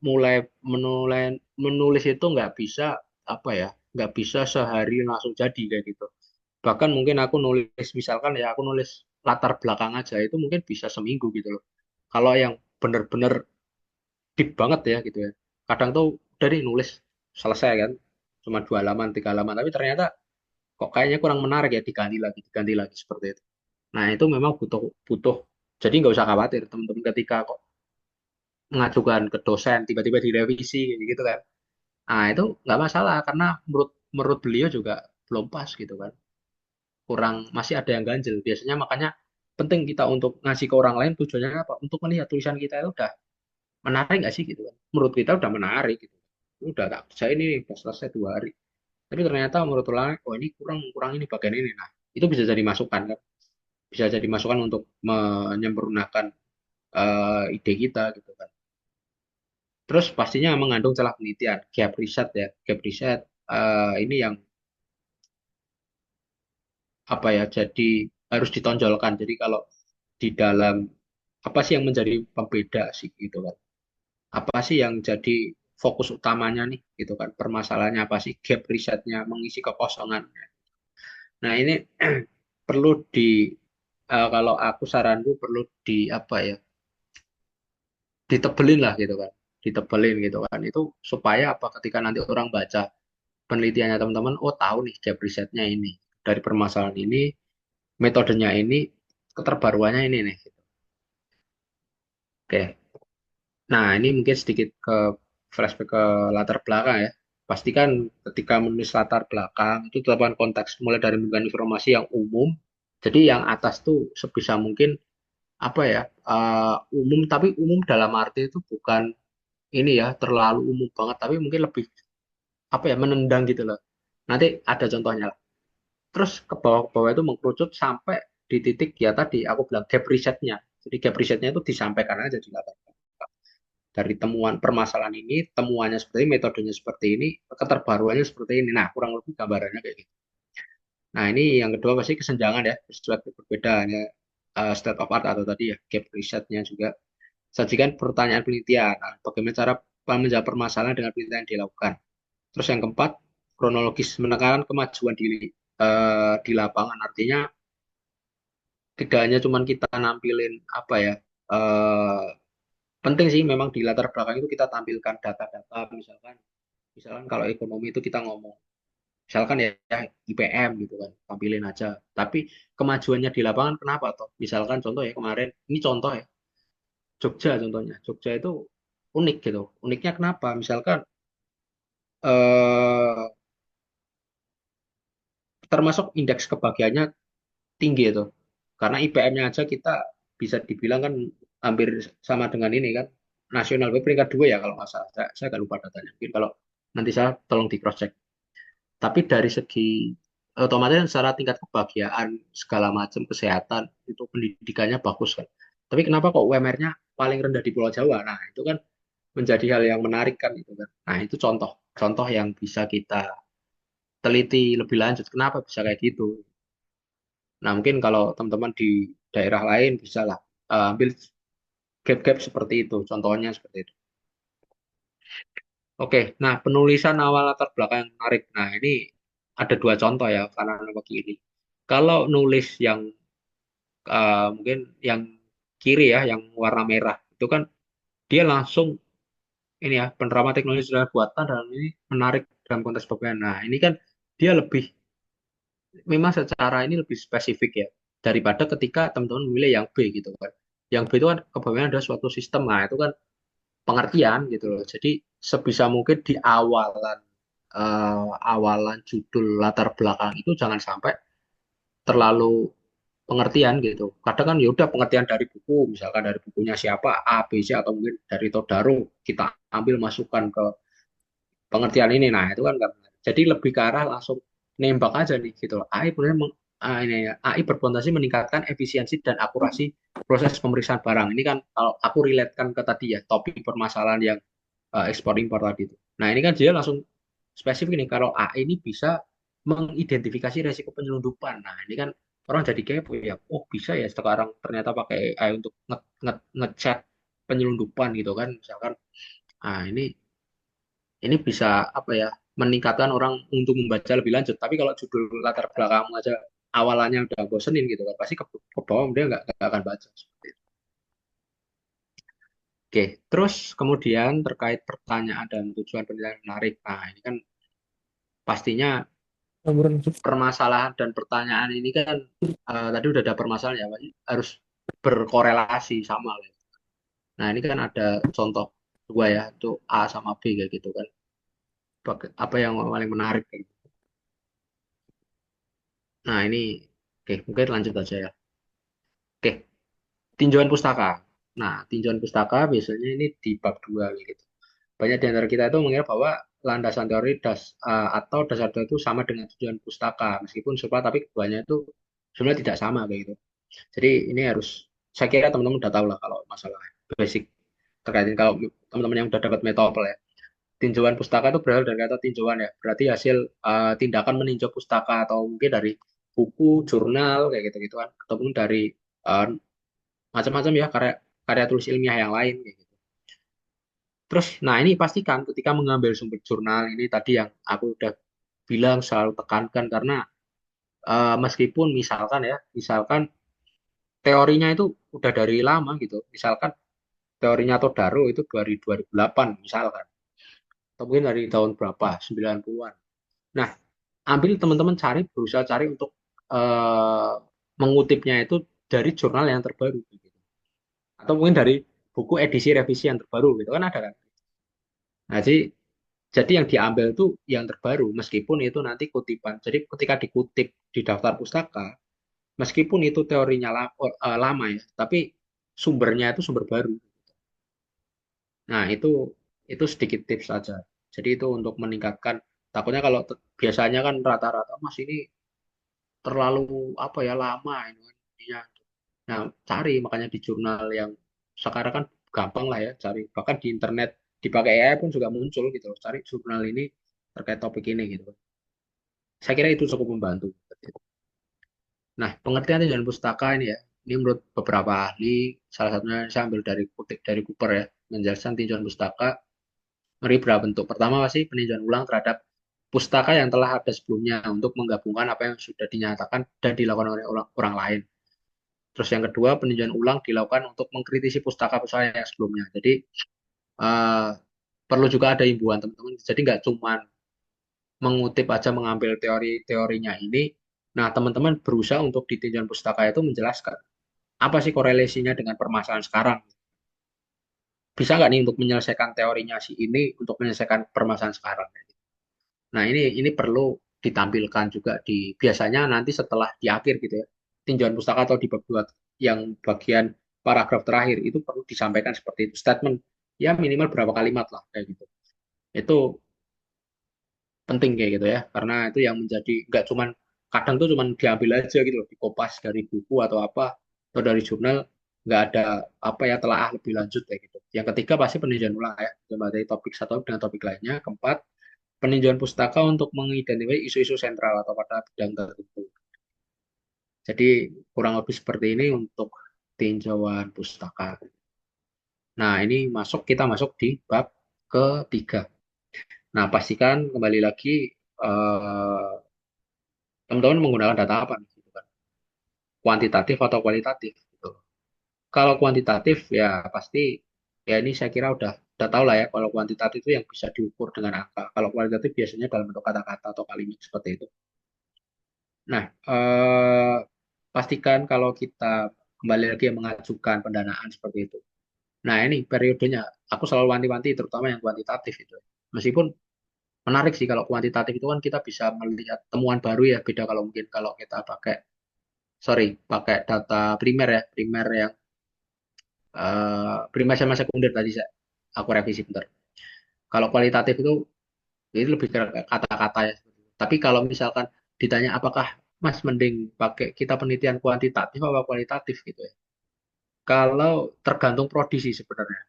mulai menulis itu nggak bisa apa ya, nggak bisa sehari langsung jadi kayak gitu. Bahkan mungkin aku nulis misalkan ya aku nulis latar belakang aja itu mungkin bisa seminggu gitu loh. Kalau yang bener-bener deep banget ya gitu ya. Kadang tuh dari nulis selesai kan, cuma 2 halaman, 3 halaman, tapi ternyata kok kayaknya kurang menarik ya, diganti lagi seperti itu. Nah itu memang butuh butuh. Jadi nggak usah khawatir teman-teman ketika kok mengajukan ke dosen tiba-tiba direvisi gitu kan. Nah itu nggak masalah karena menurut menurut beliau juga belum pas gitu kan. Kurang masih ada yang ganjel. Biasanya makanya penting kita untuk ngasih ke orang lain tujuannya apa? Untuk melihat tulisan kita itu udah menarik nggak sih gitu kan. Menurut kita udah menarik gitu. Udah tak saya ini udah selesai 2 hari. Tapi ternyata menurut orang lain, oh ini kurang kurang ini bagian ini. Nah, itu bisa jadi masukan kan. Bisa jadi masukan untuk menyempurnakan ide kita gitu kan. Terus pastinya mengandung celah penelitian, gap riset ya, gap riset ini yang apa ya? Jadi harus ditonjolkan. Jadi kalau di dalam apa sih yang menjadi pembeda sih gitu kan? Apa sih yang jadi fokus utamanya nih gitu kan? Permasalahannya apa sih? Gap risetnya mengisi kekosongan. Nah ini perlu kalau aku saranku perlu di apa ya? Ditebelin lah gitu kan, ditebelin gitu kan. Itu supaya apa? Ketika nanti orang baca penelitiannya teman-teman, oh tahu nih gap risetnya ini dari permasalahan ini, metodenya ini, keterbaruannya ini nih. Gitu. Oke. Nah, ini mungkin sedikit ke flashback ke latar belakang ya. Pastikan ketika menulis latar belakang itu tetapkan konteks mulai dari memberikan informasi yang umum. Jadi yang atas tuh sebisa mungkin apa ya umum, tapi umum dalam arti itu bukan ini ya terlalu umum banget, tapi mungkin lebih apa ya menendang gitu loh. Nanti ada contohnya lah. Terus ke bawah itu mengkerucut sampai di titik ya tadi aku bilang gap risetnya. Jadi gap risetnya itu disampaikan aja di latar belakang dari temuan permasalahan ini, temuannya seperti ini, metodenya seperti ini, keterbaruannya seperti ini. Nah, kurang lebih gambarannya kayak gitu. Nah, ini yang kedua pasti kesenjangan ya, sesuatu perbedaannya state of art atau tadi ya gap risetnya juga. Sajikan pertanyaan penelitian. Nah, bagaimana cara menjawab permasalahan dengan penelitian yang dilakukan. Terus yang keempat, kronologis menekankan kemajuan di lapangan. Artinya tidak hanya cuman kita nampilin apa ya, eh, penting sih memang di latar belakang itu kita tampilkan data-data misalkan misalkan kalau ekonomi itu kita ngomong misalkan ya IPM gitu kan tampilin aja tapi kemajuannya di lapangan kenapa toh misalkan contoh ya kemarin ini contoh ya Jogja contohnya Jogja itu unik gitu uniknya kenapa misalkan eh, termasuk indeks kebahagiaannya tinggi itu karena IPM-nya aja kita bisa dibilang kan hampir sama dengan ini kan nasional peringkat 2 ya kalau nggak salah saya nggak lupa datanya mungkin kalau nanti saya tolong di cross check. Tapi dari segi otomatis kan secara tingkat kebahagiaan segala macam kesehatan itu pendidikannya bagus kan. Tapi kenapa kok UMR-nya paling rendah di Pulau Jawa? Nah, itu kan menjadi hal yang menarik kan itu kan. Nah, itu contoh yang bisa kita teliti lebih lanjut kenapa bisa kayak gitu. Nah, mungkin kalau teman-teman di daerah lain bisa lah ambil gap-gap seperti itu, contohnya seperti itu. Oke, nah penulisan awal latar belakang yang menarik. Nah, ini ada 2 contoh ya karena begini. Kalau nulis yang mungkin yang kiri ya, yang warna merah itu kan dia langsung ini ya penerama teknologi sudah buatan dan ini menarik dalam konteks pembayaran. Nah ini kan dia lebih memang secara ini lebih spesifik ya daripada ketika teman-teman memilih yang B gitu kan. Yang B itu kan kebanyakan ada suatu sistem, nah itu kan pengertian gitu loh. Jadi sebisa mungkin di awalan judul latar belakang itu jangan sampai terlalu pengertian gitu. Kadang kan ya udah pengertian dari buku, misalkan dari bukunya siapa A, B, C atau mungkin dari Todaro kita ambil masukkan ke pengertian ini. Nah, itu kan nggak benar. Jadi lebih ke arah langsung nembak aja nih gitu loh. AI sebenarnya ini ya, AI berpotensi meningkatkan efisiensi dan akurasi proses pemeriksaan barang. Ini kan kalau aku relatekan ke tadi ya topik permasalahan yang ekspor impor tadi itu. Nah, ini kan dia langsung spesifik nih kalau AI ini bisa mengidentifikasi resiko penyelundupan. Nah, ini kan orang jadi kepo ya. Oh, bisa ya sekarang ternyata pakai AI untuk ngecek penyelundupan gitu kan. Misalkan ini bisa apa ya meningkatkan orang untuk membaca lebih lanjut. Tapi kalau judul latar belakang aja awalannya udah bosenin gitu kan, pasti ke bawah dia nggak akan baca. Seperti itu. Oke, terus kemudian terkait pertanyaan dan tujuan penilaian menarik. Nah, ini kan pastinya permasalahan dan pertanyaan ini kan tadi udah ada permasalahan ya, Pak. Harus berkorelasi sama. Ya. Nah, ini kan ada contoh dua ya, untuk A sama B kayak gitu kan. Apa yang paling menarik kayak gitu. Nah, ini oke, mungkin lanjut aja ya. Oke, tinjauan pustaka. Nah, tinjauan pustaka biasanya ini di bab 2 gitu. Banyak di antara kita itu mengira bahwa landasan teori atau dasar teori itu sama dengan tinjauan pustaka, meskipun serupa tapi keduanya itu sebenarnya tidak sama kayak gitu. Jadi ini harus saya kira teman-teman udah tahu lah kalau masalah basic terkait ini. Kalau teman-teman yang udah dapat metode ya. Tinjauan pustaka itu berasal dari kata tinjauan ya. Berarti hasil tindakan meninjau pustaka atau mungkin dari buku, jurnal kayak gitu-gitu kan ataupun dari uh, macam-macam ya karya karya tulis ilmiah yang lain kayak gitu. Terus, nah ini pastikan ketika mengambil sumber jurnal ini tadi yang aku udah bilang selalu tekankan karena meskipun misalkan ya, misalkan teorinya itu udah dari lama gitu, misalkan teorinya Todaro itu dari 2008 misalkan, atau mungkin dari tahun berapa, 90-an. Nah, ambil teman-teman cari, berusaha cari untuk eh, mengutipnya itu dari jurnal yang terbaru gitu. Atau mungkin dari buku edisi revisi yang terbaru gitu kan ada kan. Nah, jadi yang diambil itu yang terbaru, meskipun itu nanti kutipan. Jadi ketika dikutip di daftar pustaka, meskipun itu teorinya lama ya, tapi sumbernya itu sumber baru. Nah, itu sedikit tips saja. Jadi itu untuk meningkatkan. Takutnya kalau biasanya kan rata-rata mas ini terlalu apa ya lama ini kan. Ininya. Nah, cari makanya di jurnal yang sekarang kan gampang lah ya cari. Bahkan di internet dipakai AI pun juga muncul gitu loh. Cari jurnal ini terkait topik ini gitu. Saya kira itu cukup membantu. Nah, pengertian tinjauan pustaka ini ya, ini menurut beberapa ahli, salah satunya saya ambil dari kutip dari Cooper ya, menjelaskan tinjauan pustaka memberi beberapa bentuk. Pertama pasti peninjauan ulang terhadap pustaka yang telah ada sebelumnya untuk menggabungkan apa yang sudah dinyatakan dan dilakukan oleh orang lain. Terus yang kedua, peninjauan ulang dilakukan untuk mengkritisi pustaka-pustaka yang sebelumnya. Jadi eh, perlu juga ada himbauan teman-teman. Jadi nggak cuma mengutip aja mengambil teori-teorinya ini. Nah, teman-teman berusaha untuk di tinjauan pustaka itu menjelaskan apa sih korelasinya dengan permasalahan sekarang. Bisa nggak nih untuk menyelesaikan teorinya si ini untuk menyelesaikan permasalahan sekarang. Nah, ini perlu ditampilkan juga di biasanya nanti setelah di akhir gitu ya. Tinjauan pustaka atau di bab 2 yang bagian paragraf terakhir itu perlu disampaikan seperti itu. Statement ya minimal berapa kalimat lah kayak gitu. Itu penting kayak gitu ya. Karena itu yang menjadi nggak cuman kadang tuh cuman diambil aja gitu loh, dikopas dari buku atau apa atau dari jurnal nggak ada apa ya telaah lebih lanjut kayak gitu. Yang ketiga pasti peninjauan ulang ya, coba dari topik satu dengan topik lainnya. Keempat, peninjauan pustaka untuk mengidentifikasi isu-isu sentral atau pada bidang tertentu. Jadi kurang lebih seperti ini untuk tinjauan pustaka. Nah, ini kita masuk di bab ketiga. Nah, pastikan kembali lagi teman-teman menggunakan data apa nih, gitu kan. kuantitatif atau kualitatif gitu. Kalau kuantitatif ya pasti ya ini saya kira udah tahu lah ya kalau kuantitatif itu yang bisa diukur dengan angka. Kalau kualitatif biasanya dalam bentuk kata-kata atau kalimat seperti itu. Nah, pastikan kalau kita kembali lagi mengajukan pendanaan seperti itu. Nah, ini periodenya aku selalu wanti-wanti terutama yang kuantitatif itu. Meskipun menarik sih kalau kuantitatif itu kan kita bisa melihat temuan baru ya, beda kalau mungkin kalau kita pakai data primer ya, primer sama sekunder tadi aku revisi bentar. Kalau kualitatif itu lebih ke kata-kata ya. Tapi kalau misalkan ditanya apakah Mas mending pakai kita penelitian kuantitatif apa kualitatif gitu ya. Kalau tergantung prodi sih sebenarnya.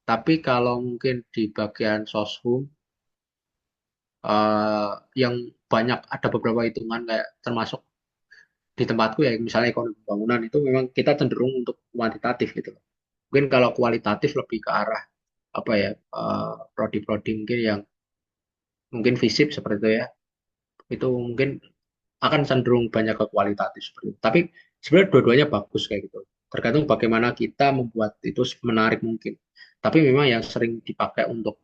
Tapi kalau mungkin di bagian soshum eh, yang banyak ada beberapa hitungan kayak termasuk di tempatku ya misalnya ekonomi pembangunan itu memang kita cenderung untuk kuantitatif gitu loh. Mungkin kalau kualitatif lebih ke arah apa ya prodi-prodi mungkin yang mungkin FISIP seperti itu ya. Itu mungkin akan cenderung banyak ke kualitatif seperti itu. Tapi sebenarnya dua-duanya bagus kayak gitu. Tergantung bagaimana kita membuat itu menarik mungkin. Tapi memang yang sering dipakai untuk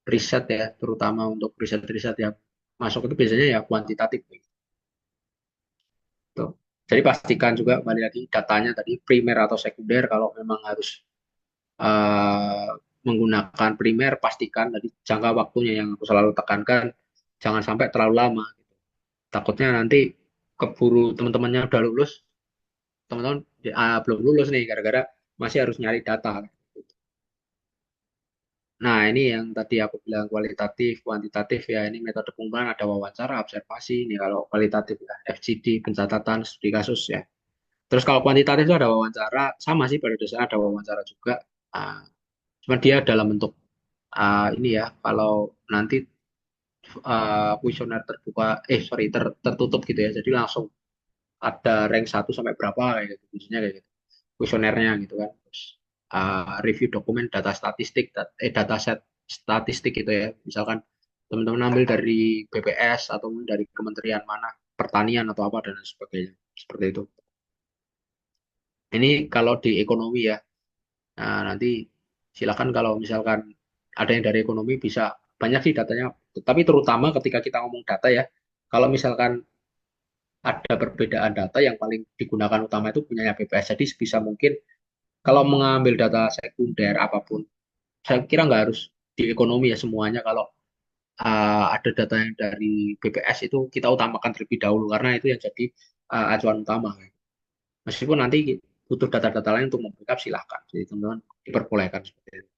riset ya, terutama untuk riset-riset yang masuk itu biasanya ya kuantitatif gitu. Jadi pastikan juga kembali lagi datanya tadi primer atau sekunder kalau memang harus eh, menggunakan primer pastikan tadi jangka waktunya yang aku selalu tekankan jangan sampai terlalu lama. Takutnya nanti keburu teman-temannya udah lulus, teman-teman belum lulus nih gara-gara masih harus nyari data. Nah, ini yang tadi aku bilang kualitatif, kuantitatif ya. Ini metode pengumpulan ada wawancara, observasi. Ini kalau kualitatif ya, FGD, pencatatan, studi kasus ya. Terus kalau kuantitatif itu ada wawancara, sama sih pada dasarnya ada wawancara juga. Ah, cuma dia dalam bentuk ini ya, kalau nanti kuesioner terbuka, sorry, tertutup gitu ya. Jadi langsung ada rank 1 sampai berapa kayak gitu, biasanya kayak gitu. Kuesionernya gitu kan. Terus review dokumen data statistik, data set statistik gitu ya. Misalkan teman-teman ambil dari BPS atau dari kementerian mana, pertanian atau apa dan sebagainya. Seperti itu. Ini kalau di ekonomi ya. Nah, nanti silakan kalau misalkan ada yang dari ekonomi bisa banyak sih datanya. Tapi terutama ketika kita ngomong data ya, kalau misalkan ada perbedaan data yang paling digunakan utama itu punyanya BPS. Jadi sebisa mungkin kalau mengambil data sekunder apapun, saya kira nggak harus di ekonomi ya semuanya. Kalau ada data yang dari BPS itu kita utamakan terlebih dahulu karena itu yang jadi acuan utama. Meskipun nanti butuh data-data lain untuk membackup silahkan. Jadi teman-teman diperbolehkan seperti itu.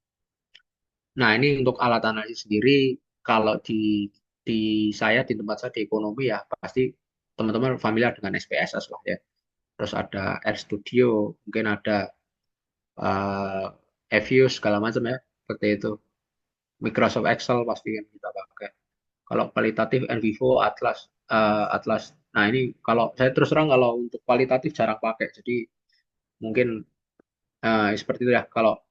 Nah ini untuk alat analisis sendiri kalau di saya di tempat saya di ekonomi ya pasti teman-teman familiar dengan SPSS lah ya. Terus ada RStudio, mungkin ada uh, Evius segala macam ya seperti itu. Microsoft Excel pasti kan kita pakai. Kalau kualitatif NVivo, Atlas. Nah ini kalau saya terus terang kalau untuk kualitatif jarang pakai. Jadi mungkin seperti itu ya. Kalau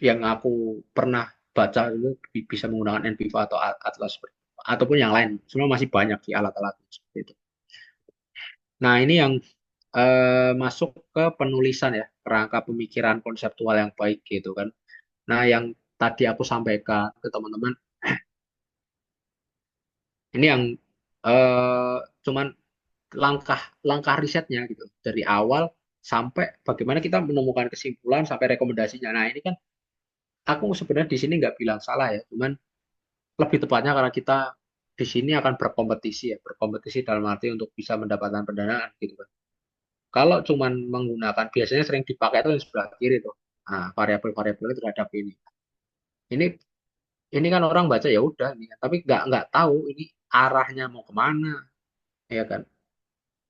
yang aku pernah baca itu bisa menggunakan NVivo atau Atlas ataupun yang lain. Semua masih banyak di alat-alat seperti itu. Nah ini yang masuk ke penulisan ya, kerangka pemikiran konseptual yang baik gitu kan. Nah yang tadi aku sampaikan ke teman-teman, ini yang eh, cuman langkah-langkah risetnya gitu dari awal sampai bagaimana kita menemukan kesimpulan sampai rekomendasinya. Nah ini kan aku sebenarnya di sini nggak bilang salah ya, cuman lebih tepatnya karena kita di sini akan berkompetisi ya, berkompetisi dalam arti untuk bisa mendapatkan pendanaan gitu kan. Kalau cuman menggunakan biasanya sering dipakai itu yang sebelah kiri tuh. Nah, variabel-variabel terhadap ini. Ini ini kan orang baca ya udah nih, tapi nggak tahu ini arahnya mau kemana, ya kan?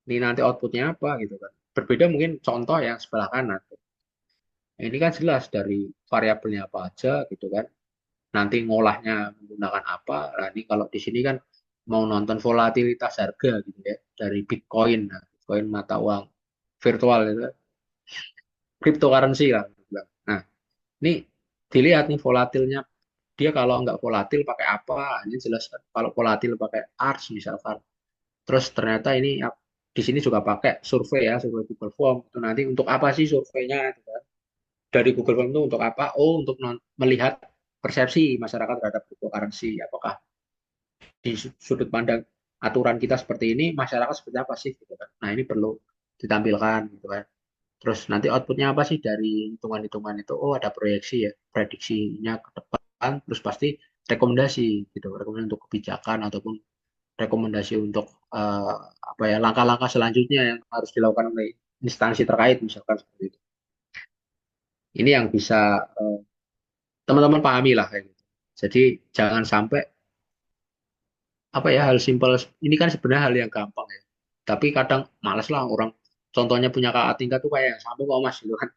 Ini nanti outputnya apa gitu kan? Berbeda mungkin contoh yang sebelah kanan. Ini kan jelas dari variabelnya apa aja gitu kan. Nanti ngolahnya menggunakan apa. Nah, ini kalau di sini kan mau nonton volatilitas harga gitu ya dari Bitcoin, nah, Bitcoin mata uang virtual itu, cryptocurrency lah. Nah, ini dilihat nih volatilnya dia kalau nggak volatil pakai apa? Ini jelas kan. Kalau volatil pakai ARS misalkan. Terus ternyata ini di sini juga pakai survei ya, survei Google Form. Itu nanti untuk apa sih surveinya? Gitu kan. Dari Google Form itu untuk apa? Oh, untuk melihat persepsi masyarakat terhadap cryptocurrency. Apakah di sudut pandang aturan kita seperti ini, masyarakat seperti apa sih? Gitu kan. Nah, ini perlu ditampilkan gitu kan. Terus nanti outputnya apa sih dari hitungan-hitungan itu? Oh, ada proyeksi ya, prediksinya ke depan. Terus pasti rekomendasi gitu, rekomendasi untuk kebijakan ataupun rekomendasi untuk eh, apa ya langkah-langkah selanjutnya yang harus dilakukan oleh instansi terkait misalkan seperti itu. Ini yang bisa eh, teman-teman pahami lah kayak gitu. Jadi jangan sampai apa ya hal simpel ini kan sebenarnya hal yang gampang ya. Tapi kadang males lah orang contohnya punya kakak tingkat tuh kayak sampai kok mas gitu kan.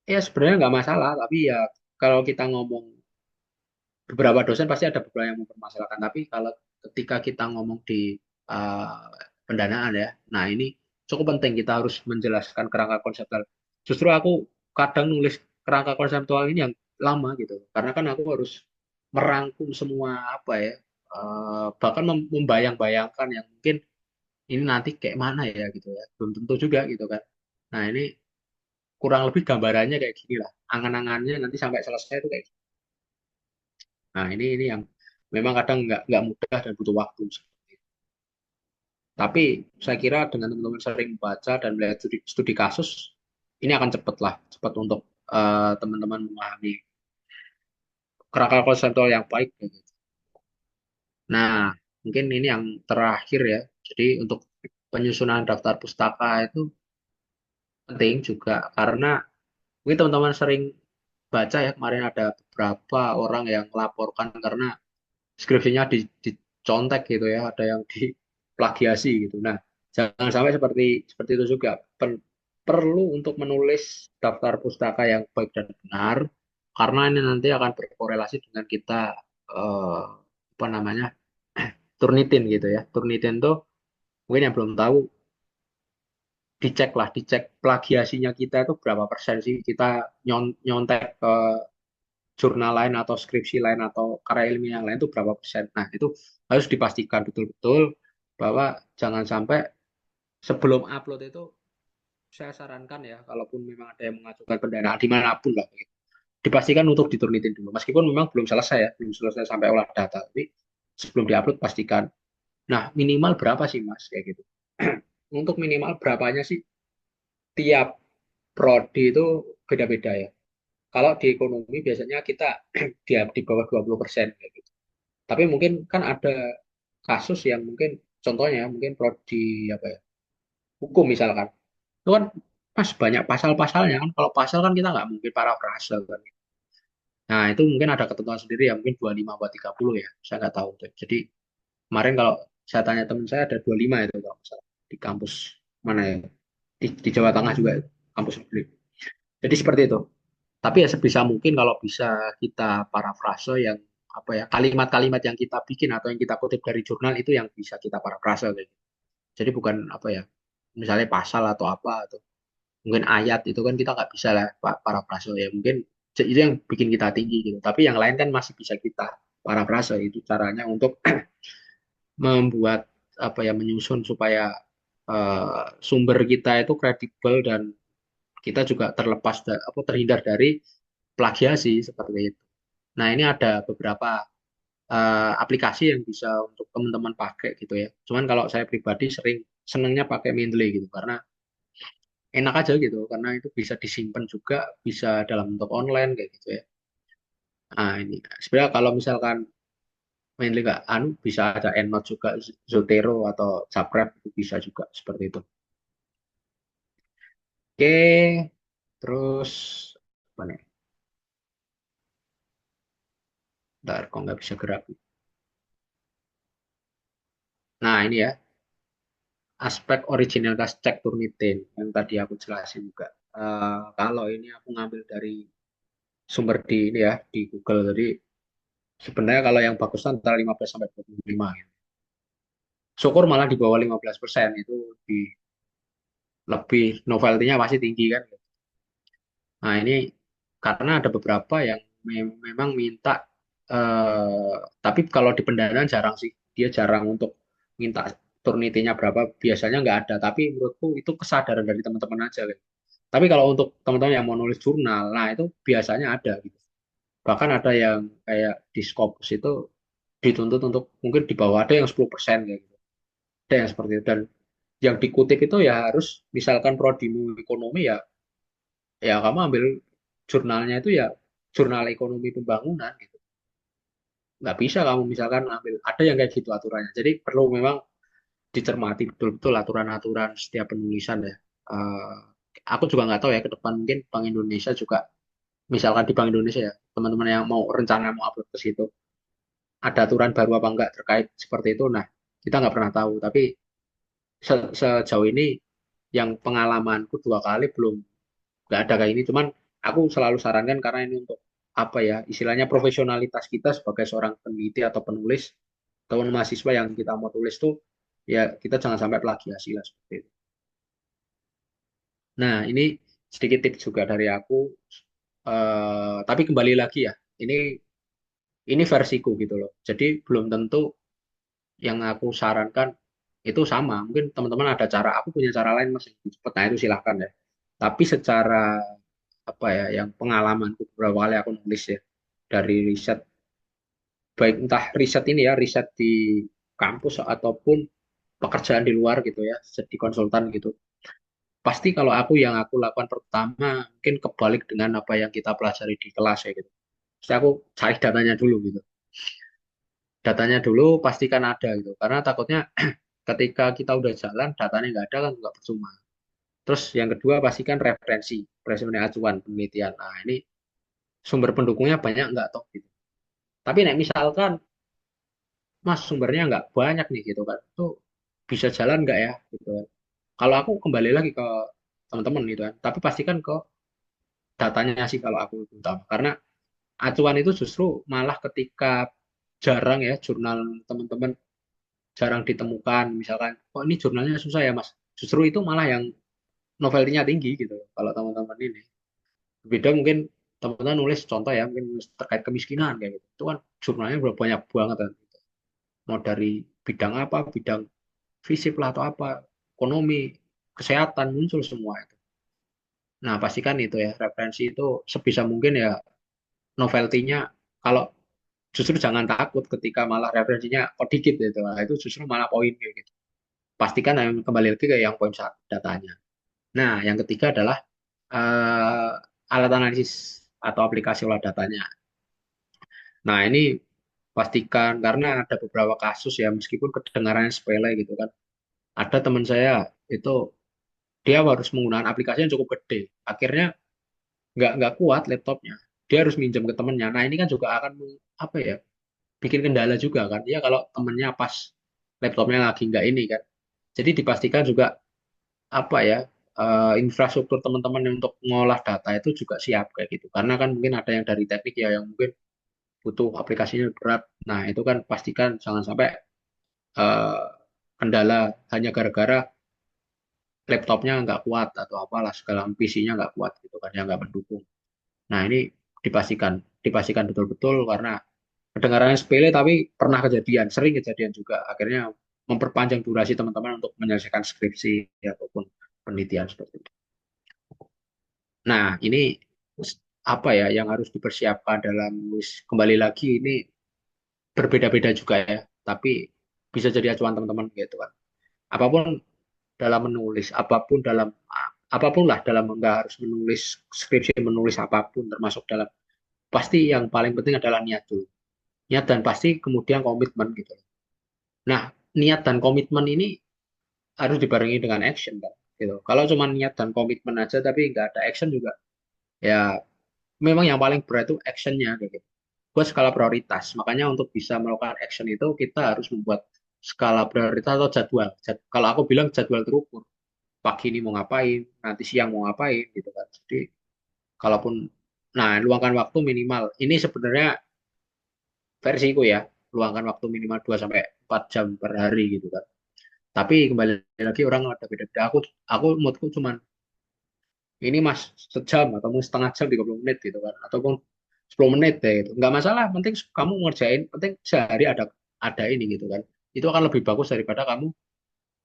Ya sebenarnya nggak masalah tapi ya kalau kita ngomong beberapa dosen pasti ada beberapa yang mempermasalahkan tapi kalau ketika kita ngomong di uh, pendanaan ya nah ini cukup penting kita harus menjelaskan kerangka konseptual justru aku kadang nulis kerangka konseptual ini yang lama gitu karena kan aku harus merangkum semua apa ya bahkan membayang-bayangkan yang mungkin ini nanti kayak mana ya gitu ya belum tentu juga gitu kan nah ini kurang lebih gambarannya kayak gini lah angan-angannya nanti sampai selesai itu kayak nah, ini yang memang kadang nggak mudah dan butuh waktu. Tapi saya kira dengan teman-teman sering baca dan melihat studi kasus, ini akan cepat lah, cepat untuk teman-teman memahami kerangka konseptual yang baik. Gitu. Nah, mungkin ini yang terakhir ya. Jadi untuk penyusunan daftar pustaka itu penting juga karena mungkin teman-teman sering baca ya kemarin ada beberapa orang yang melaporkan karena skripsinya dicontek gitu ya, ada yang diplagiasi gitu. Nah, jangan sampai seperti seperti itu juga. Perlu untuk menulis daftar pustaka yang baik dan benar, karena ini nanti akan berkorelasi dengan kita apa namanya Turnitin gitu ya. Turnitin tuh mungkin yang belum tahu dicek lah, dicek plagiasinya kita itu berapa persen sih kita nyontek ke jurnal lain atau skripsi lain atau karya ilmiah yang lain itu berapa persen. Nah, itu harus dipastikan betul-betul bahwa jangan sampai sebelum upload itu saya sarankan ya, kalaupun memang ada yang mengajukan pendanaan dimanapun lah, gitu. Dipastikan untuk diturnitin dulu. Meskipun memang belum selesai ya, belum selesai sampai olah data, tapi sebelum diupload pastikan. Nah, minimal berapa sih Mas kayak gitu? Untuk minimal berapanya sih tiap prodi itu beda-beda ya. Kalau di ekonomi biasanya kita di bawah 20% kayak gitu. Tapi mungkin kan ada kasus yang mungkin contohnya mungkin prodi apa ya hukum misalkan itu kan pas banyak pasal-pasalnya kan kalau pasal kan kita nggak mungkin parafrase kan. Nah itu mungkin ada ketentuan sendiri ya mungkin 25 atau 30 ya saya nggak tahu tuh. Jadi kemarin kalau saya tanya teman saya ada 25 itu kalau nggak salah di kampus mana ya di Jawa Tengah juga kampus negeri. Jadi seperti itu. Tapi ya sebisa mungkin kalau bisa kita parafrase yang apa ya kalimat-kalimat yang kita bikin atau yang kita kutip dari jurnal itu yang bisa kita parafrase gitu. Jadi bukan apa ya misalnya pasal atau apa atau mungkin ayat itu kan kita nggak bisa lah parafrase ya mungkin itu yang bikin kita tinggi gitu. Tapi yang lain kan masih bisa kita parafrase itu caranya untuk membuat apa ya menyusun supaya sumber kita itu kredibel dan kita juga terlepas apa terhindar dari plagiasi seperti itu. Nah, ini ada beberapa aplikasi yang bisa untuk teman-teman pakai gitu ya. Cuman kalau saya pribadi sering senangnya pakai Mendeley gitu karena enak aja gitu karena itu bisa disimpan juga bisa dalam bentuk online kayak gitu ya. Nah, ini sebenarnya kalau misalkan Mendeley nggak anu bisa ada EndNote juga Zotero atau Zagreb itu bisa juga seperti itu. Oke, terus apa nih? Ntar kok nggak bisa gerak. Nah, ini ya aspek originalitas cek Turnitin yang tadi aku jelasin juga. Kalau ini aku ngambil dari sumber di ini ya di Google. Jadi sebenarnya kalau yang bagus antara 15 sampai 25 gitu. Syukur malah di bawah 15% itu lebih lebih novelty-nya pasti tinggi kan. Nah, ini karena ada beberapa yang memang minta tapi kalau di pendanaan jarang sih. Dia jarang untuk minta turnitinya berapa, biasanya nggak ada. Tapi menurutku itu kesadaran dari teman-teman aja gitu. Tapi kalau untuk teman-teman yang mau nulis jurnal, nah itu biasanya ada gitu. Bahkan ada yang kayak di Scopus itu dituntut untuk mungkin di bawah, ada yang 10% kayak gitu. Ada yang seperti itu. Dan yang dikutip itu ya harus, misalkan prodimu ekonomi ya, ya kamu ambil jurnalnya itu ya jurnal ekonomi pembangunan gitu. Nggak bisa kamu misalkan ambil, ada yang kayak gitu aturannya. Jadi perlu memang dicermati betul-betul aturan-aturan setiap penulisan ya. Eh, aku juga nggak tahu ya ke depan, mungkin Bank Indonesia juga, misalkan di Bank Indonesia ya, teman-teman yang mau rencana mau upload ke situ, ada aturan baru apa enggak terkait seperti itu. Nah, kita nggak pernah tahu. Tapi sejauh ini yang pengalamanku 2 kali belum, nggak ada kayak ini. Cuman aku selalu sarankan, karena ini untuk apa ya, istilahnya profesionalitas kita sebagai seorang peneliti atau penulis, atau mahasiswa yang kita mau tulis tuh, ya kita jangan sampai plagiasi lah seperti itu. Nah, ini sedikit tips juga dari aku. Tapi kembali lagi ya, ini versiku gitu loh. Jadi belum tentu yang aku sarankan itu sama. Mungkin teman-teman ada cara, aku punya cara lain mas yang lebih cepat. Nah itu silahkan ya. Tapi secara apa ya, yang pengalamanku beberapa kali aku nulis ya, dari riset, baik entah riset ini ya, riset di kampus ataupun pekerjaan di luar gitu ya, jadi konsultan gitu. Pasti kalau yang aku lakukan pertama mungkin kebalik dengan apa yang kita pelajari di kelas ya gitu. Jadi aku cari datanya dulu gitu. Datanya dulu pastikan ada gitu. Karena takutnya ketika kita udah jalan datanya nggak ada kan nggak percuma. Terus yang kedua pastikan referensi, referensi acuan penelitian. Nah ini sumber pendukungnya banyak nggak toh gitu. Tapi nek misalkan mas sumbernya nggak banyak nih gitu kan, itu bisa jalan nggak ya gitu kan. Kalau aku kembali lagi ke teman-teman gitu kan, tapi pastikan ke datanya sih kalau aku utama. Karena acuan itu justru malah ketika jarang ya jurnal teman-teman, jarang ditemukan, misalkan oh ini jurnalnya susah ya mas, justru itu malah yang novelty-nya tinggi gitu kalau teman-teman ini. Beda mungkin teman-teman nulis contoh ya, mungkin nulis terkait kemiskinan kayak gitu, itu kan jurnalnya udah banyak banget kan, mau dari bidang apa, bidang fisip lah atau apa, ekonomi, kesehatan, muncul semua itu. Nah pastikan itu ya, referensi itu sebisa mungkin ya, novelty-nya, kalau justru jangan takut ketika malah referensinya kok dikit gitu. Nah, itu justru malah poin kayak gitu. Pastikan yang kembali lagi ke yang poin saat datanya. Nah, yang ketiga adalah alat analisis atau aplikasi olah datanya. Nah, ini pastikan, karena ada beberapa kasus ya, meskipun kedengarannya sepele gitu kan. Ada teman saya itu, dia harus menggunakan aplikasi yang cukup gede. Akhirnya nggak kuat laptopnya. Dia harus minjem ke temennya. Nah, ini kan juga akan apa ya, bikin kendala juga kan. Ya kalau temennya pas laptopnya lagi nggak ini kan. Jadi dipastikan juga apa ya, infrastruktur teman-teman untuk mengolah data itu juga siap kayak gitu. Karena kan mungkin ada yang dari teknik ya yang mungkin butuh aplikasinya berat. Nah itu kan pastikan jangan sampai eh, kendala hanya gara-gara laptopnya nggak kuat atau apalah segala, PC-nya nggak kuat gitu kan, yang nggak mendukung. Nah ini dipastikan, dipastikan betul-betul, karena kedengarannya sepele tapi pernah kejadian, sering kejadian juga. Akhirnya memperpanjang durasi teman-teman untuk menyelesaikan skripsi ya, ataupun penelitian seperti itu. Nah, ini apa ya yang harus dipersiapkan dalam kembali lagi ini berbeda-beda juga ya, tapi bisa jadi acuan teman-teman gitu kan. Apapun dalam menulis, apapun lah dalam, nggak harus menulis skripsi, menulis apapun termasuk dalam, pasti yang paling penting adalah niat dulu. Niat dan pasti kemudian komitmen gitu. Nah, niat dan komitmen ini harus dibarengi dengan action kan. Gitu. Kalau cuma niat dan komitmen aja tapi nggak ada action juga, ya memang yang paling berat itu actionnya kayak gitu. Buat skala prioritas. Makanya untuk bisa melakukan action itu kita harus membuat skala prioritas atau jadwal. Kalau aku bilang jadwal terukur. Pagi ini mau ngapain, nanti siang mau ngapain gitu kan. Jadi kalaupun, nah luangkan waktu minimal. Ini sebenarnya versiku ya, luangkan waktu minimal 2 sampai 4 jam per hari gitu kan. Tapi kembali lagi orang ada beda-beda. Aku moodku cuman ini mas sejam atau mungkin setengah jam 30 menit gitu kan, ataupun 10 menit deh gitu, nggak masalah, penting kamu ngerjain, penting sehari ada ini gitu kan, itu akan lebih bagus daripada kamu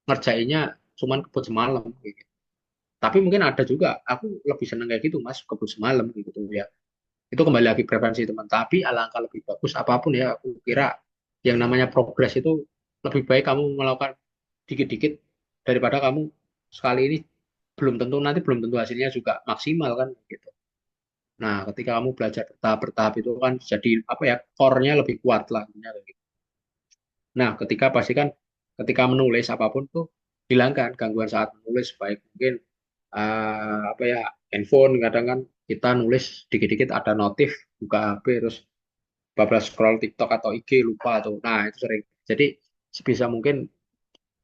ngerjainnya cuman kebut semalam gitu. Tapi mungkin ada juga aku lebih seneng kayak gitu Mas, kebut semalam gitu ya. Itu kembali lagi preferensi teman. Tapi alangkah lebih bagus apapun ya, aku kira yang namanya progres itu lebih baik kamu melakukan dikit-dikit daripada kamu sekali ini belum tentu hasilnya juga maksimal kan gitu. Nah, ketika kamu belajar bertahap-bertahap itu kan jadi apa ya, core-nya lebih kuat lah intinya kayak gitu. Nah, ketika pastikan ketika menulis apapun tuh hilangkan gangguan saat menulis, baik mungkin apa ya, handphone kadang kan kita nulis dikit-dikit ada notif, buka HP terus bablas scroll TikTok atau IG lupa tuh. Nah, itu sering. Jadi sebisa mungkin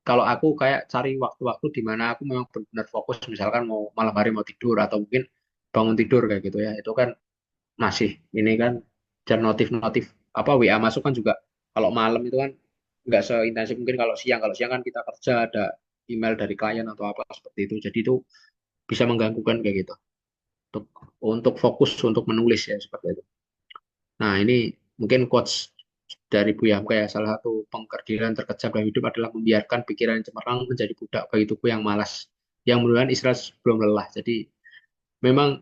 kalau aku kayak cari waktu-waktu di mana aku memang benar-benar fokus, misalkan mau malam hari mau tidur atau mungkin bangun tidur kayak gitu ya. Itu kan masih ini kan dan notif-notif apa WA masuk kan juga kalau malam itu kan nggak seintensif mungkin kalau siang. Kalau siang kan kita kerja ada email dari klien atau apa seperti itu. Jadi itu bisa mengganggu kan kayak gitu. Untuk untuk fokus untuk menulis ya seperti itu. Nah, ini mungkin quotes dari Bu Yamka ya, salah satu pengkerdilan terkejam dalam hidup adalah membiarkan pikiran yang cemerlang menjadi budak bagi tubuh yang malas, yang merupakan istirahat sebelum lelah. Jadi memang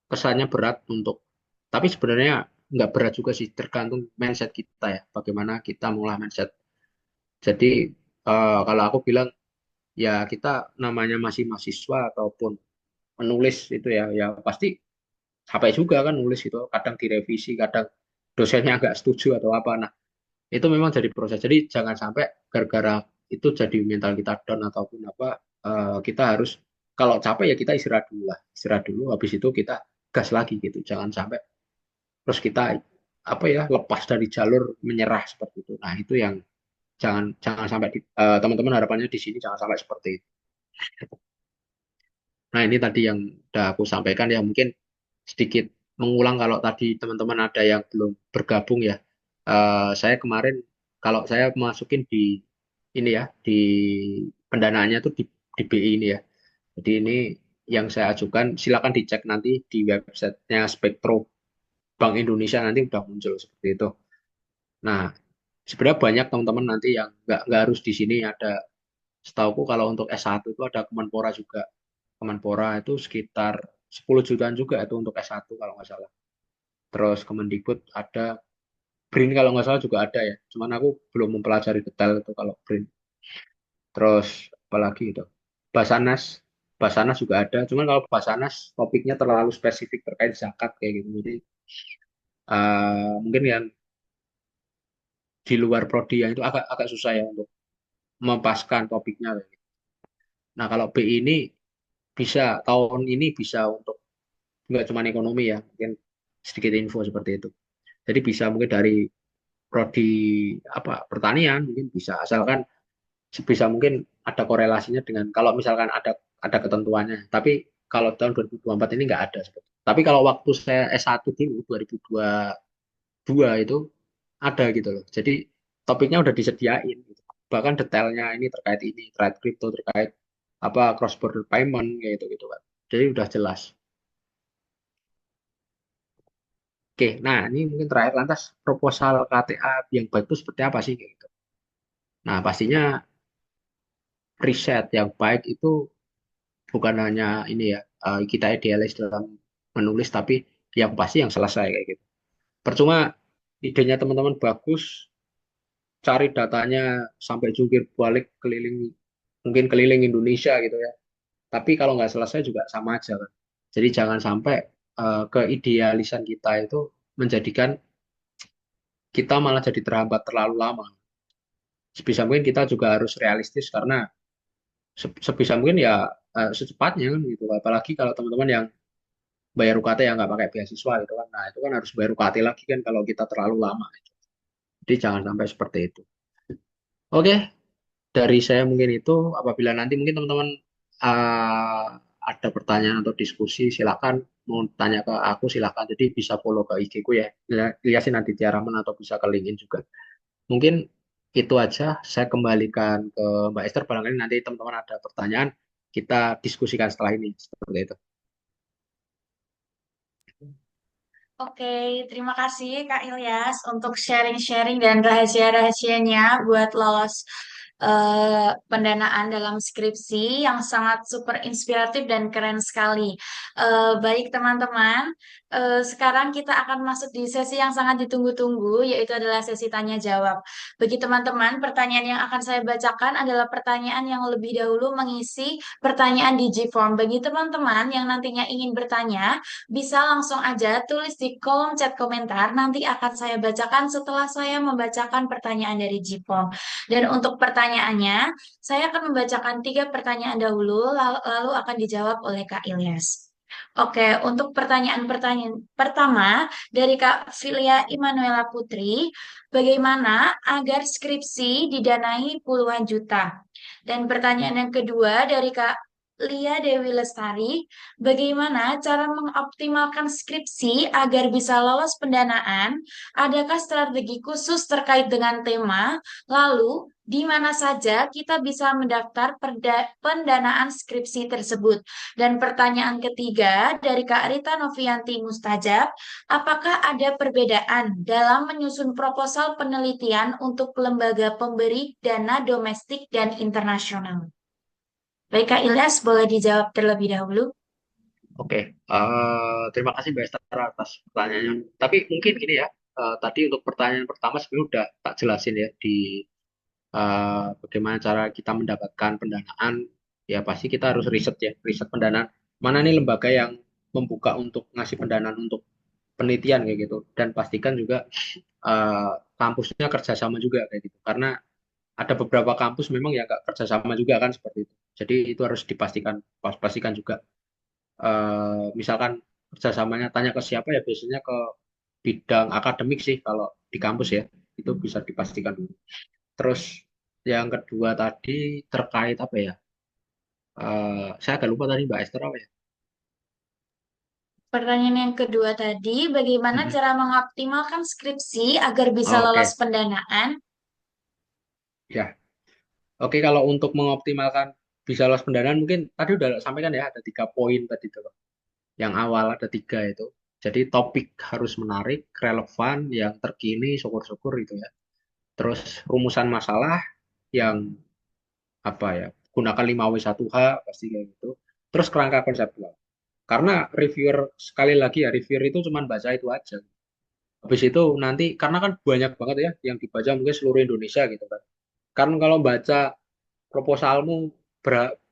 kesannya berat untuk, tapi sebenarnya nggak berat juga sih, tergantung mindset kita ya, bagaimana kita mengolah mindset. Jadi kalau aku bilang ya kita namanya masih mahasiswa ataupun menulis itu ya, ya pasti capek juga kan nulis itu, kadang direvisi, kadang dosennya nggak setuju atau apa. Nah, itu memang jadi proses. Jadi jangan sampai gara-gara itu jadi mental kita down ataupun apa, kita harus kalau capek ya kita istirahat dulu lah, istirahat dulu. Habis itu kita gas lagi gitu. Jangan sampai terus kita apa ya lepas dari jalur menyerah seperti itu. Nah itu yang jangan jangan sampai teman-teman harapannya di sini jangan sampai seperti itu. Nah ini tadi yang udah aku sampaikan ya mungkin sedikit mengulang kalau tadi teman-teman ada yang belum bergabung ya. Saya kemarin kalau saya masukin di ini ya di pendanaannya tuh di BI ini ya. Jadi ini yang saya ajukan silakan dicek nanti di websitenya Spektro Bank Indonesia nanti udah muncul seperti itu. Nah, sebenarnya banyak teman-teman nanti yang nggak harus di sini ada. Setauku kalau untuk S1 itu ada Kemenpora juga. Kemenpora itu sekitar 10 jutaan juga itu untuk S1 kalau nggak salah. Terus Kemendikbud ada, BRIN kalau nggak salah juga ada ya. Cuman aku belum mempelajari detail itu kalau BRIN. Terus apalagi itu. Basanas, Basanas juga ada. Cuman kalau Basanas topiknya terlalu spesifik terkait zakat kayak gitu. Jadi mungkin yang di luar prodi yang itu agak agak susah ya untuk mempaskan topiknya. Nah, kalau BI ini bisa tahun ini bisa untuk nggak cuma ekonomi ya, mungkin sedikit info seperti itu. Jadi bisa mungkin dari prodi apa pertanian mungkin bisa asalkan sebisa mungkin ada korelasinya dengan kalau misalkan ada ketentuannya. Tapi kalau tahun 2024 ini nggak ada seperti itu. Tapi kalau waktu saya S1 dulu 2022 itu ada gitu loh. Jadi topiknya udah disediain gitu. Bahkan detailnya ini terkait kripto, terkait apa cross border payment kayak gitu gitu kan. Jadi udah jelas. Oke, nah ini mungkin terakhir lantas proposal KTA yang baik itu seperti apa sih kayak gitu. Nah, pastinya riset yang baik itu bukan hanya ini ya, kita idealis dalam menulis tapi yang pasti yang selesai kayak gitu. Percuma idenya teman-teman bagus, cari datanya sampai jungkir balik keliling mungkin keliling Indonesia gitu ya. Tapi kalau nggak selesai juga sama aja kan. Jadi jangan sampai keidealisan kita itu menjadikan kita malah jadi terhambat terlalu lama. Sebisa mungkin kita juga harus realistis karena sebisa mungkin ya secepatnya kan gitu. Apalagi kalau teman-teman yang bayar UKT yang nggak pakai beasiswa gitu kan. Nah itu kan harus bayar UKT lagi kan kalau kita terlalu lama. Jadi jangan sampai seperti itu. Oke, dari saya mungkin itu. Apabila nanti mungkin teman-teman uh, ada pertanyaan atau diskusi, silakan mau tanya ke aku silakan. Jadi bisa follow ke IG ku ya. Liasin nanti Tiaraman atau bisa ke LinkedIn juga. Mungkin itu aja. Saya kembalikan ke Mbak Esther. Barangkali nanti teman-teman ada pertanyaan, kita diskusikan setelah ini. Seperti itu. Oke, terima kasih Kak Ilyas untuk sharing-sharing dan rahasia-rahasianya buat lolos pendanaan dalam skripsi yang sangat super inspiratif dan keren sekali. Baik teman-teman, sekarang kita akan masuk di sesi yang sangat ditunggu-tunggu, yaitu adalah sesi tanya jawab. Bagi teman-teman, pertanyaan yang akan saya bacakan adalah pertanyaan yang lebih dahulu mengisi pertanyaan di G-form. Bagi teman-teman yang nantinya ingin bertanya, bisa langsung aja tulis di kolom chat komentar. Nanti akan saya bacakan setelah saya membacakan pertanyaan dari G-form. Dan untuk pertanyaannya, saya akan membacakan 3 pertanyaan dahulu, lalu akan dijawab oleh Kak Ilyas. Oke, untuk pertanyaan-pertanyaan pertama dari Kak Filia Immanuela Putri, bagaimana agar skripsi didanai puluhan juta? Dan pertanyaan yang kedua dari Kak Lia Dewi Lestari, bagaimana cara mengoptimalkan skripsi agar bisa lolos pendanaan? Adakah strategi khusus terkait dengan tema? Lalu, di mana saja kita bisa mendaftar pendanaan skripsi tersebut? Dan pertanyaan ketiga dari Kak Rita Novianti Mustajab, apakah ada perbedaan dalam menyusun proposal penelitian untuk lembaga pemberi dana domestik dan internasional? Baik Kak Ilyas, boleh dijawab terlebih dahulu. Oke, terima kasih Mbak Esther atas pertanyaannya. Tapi mungkin gini ya, tadi untuk pertanyaan pertama sebenarnya udah tak jelasin ya di bagaimana cara kita mendapatkan pendanaan. Ya pasti kita harus riset ya, riset pendanaan. Mana nih lembaga yang membuka untuk ngasih pendanaan untuk penelitian kayak gitu. Dan pastikan juga eh, kampusnya kerjasama juga kayak gitu. Karena ada beberapa kampus memang ya nggak kerjasama juga kan seperti itu. Jadi itu harus dipastikan, pastikan juga misalkan kerjasamanya tanya ke siapa ya biasanya ke bidang akademik sih kalau di kampus ya itu bisa dipastikan dulu. Terus yang kedua tadi terkait apa ya? Saya agak lupa tadi Mbak Esther apa ya? Pertanyaan yang kedua tadi, bagaimana Mhm. cara mengoptimalkan skripsi agar bisa lolos Oke, pendanaan? ya. Oke kalau untuk mengoptimalkan bisa lolos pendanaan mungkin tadi udah sampaikan ya ada 3 poin tadi tuh. Yang awal ada 3 itu. Jadi topik harus menarik, relevan, yang terkini, syukur-syukur itu ya. Terus rumusan masalah yang apa ya gunakan 5W1H pasti kayak gitu terus kerangka konseptual karena reviewer sekali lagi ya reviewer itu cuma baca itu aja habis itu nanti karena kan banyak banget ya yang dibaca mungkin seluruh Indonesia gitu kan kalau baca proposalmu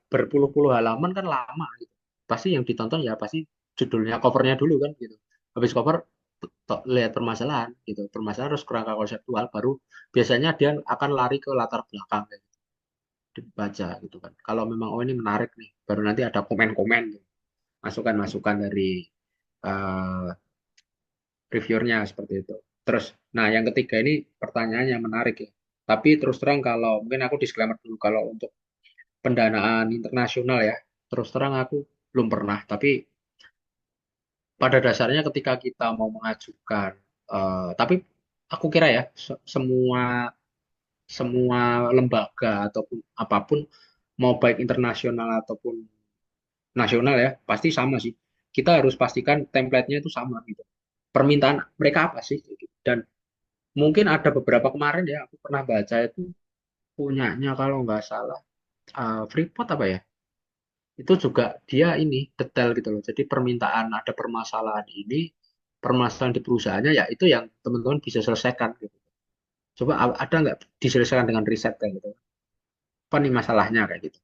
berpuluh-puluh halaman kan lama gitu pasti yang ditonton ya pasti judulnya covernya dulu kan gitu habis cover lihat permasalahan gitu permasalahan harus kerangka konseptual baru biasanya dia akan lari ke latar belakang dibaca gitu kan. Kalau memang oh ini menarik nih, baru nanti ada komen-komen, gitu. Masukan-masukan dari eh, reviewernya seperti itu. Terus, nah yang ketiga ini pertanyaan yang menarik ya. Tapi terus terang kalau mungkin aku disclaimer dulu kalau untuk pendanaan internasional ya, terus terang aku belum pernah. Tapi pada dasarnya ketika kita mau mengajukan, tapi aku kira ya semua semua lembaga ataupun apapun mau baik internasional ataupun nasional ya pasti sama sih kita harus pastikan template-nya itu sama gitu permintaan mereka apa sih gitu. Dan mungkin ada beberapa kemarin ya aku pernah baca itu punyanya kalau nggak salah Freeport apa ya itu juga dia ini detail gitu loh jadi permintaan ada permasalahan ini permasalahan di perusahaannya ya itu yang teman-teman bisa selesaikan gitu coba ada nggak diselesaikan dengan riset kayak gitu apa nih masalahnya kayak gitu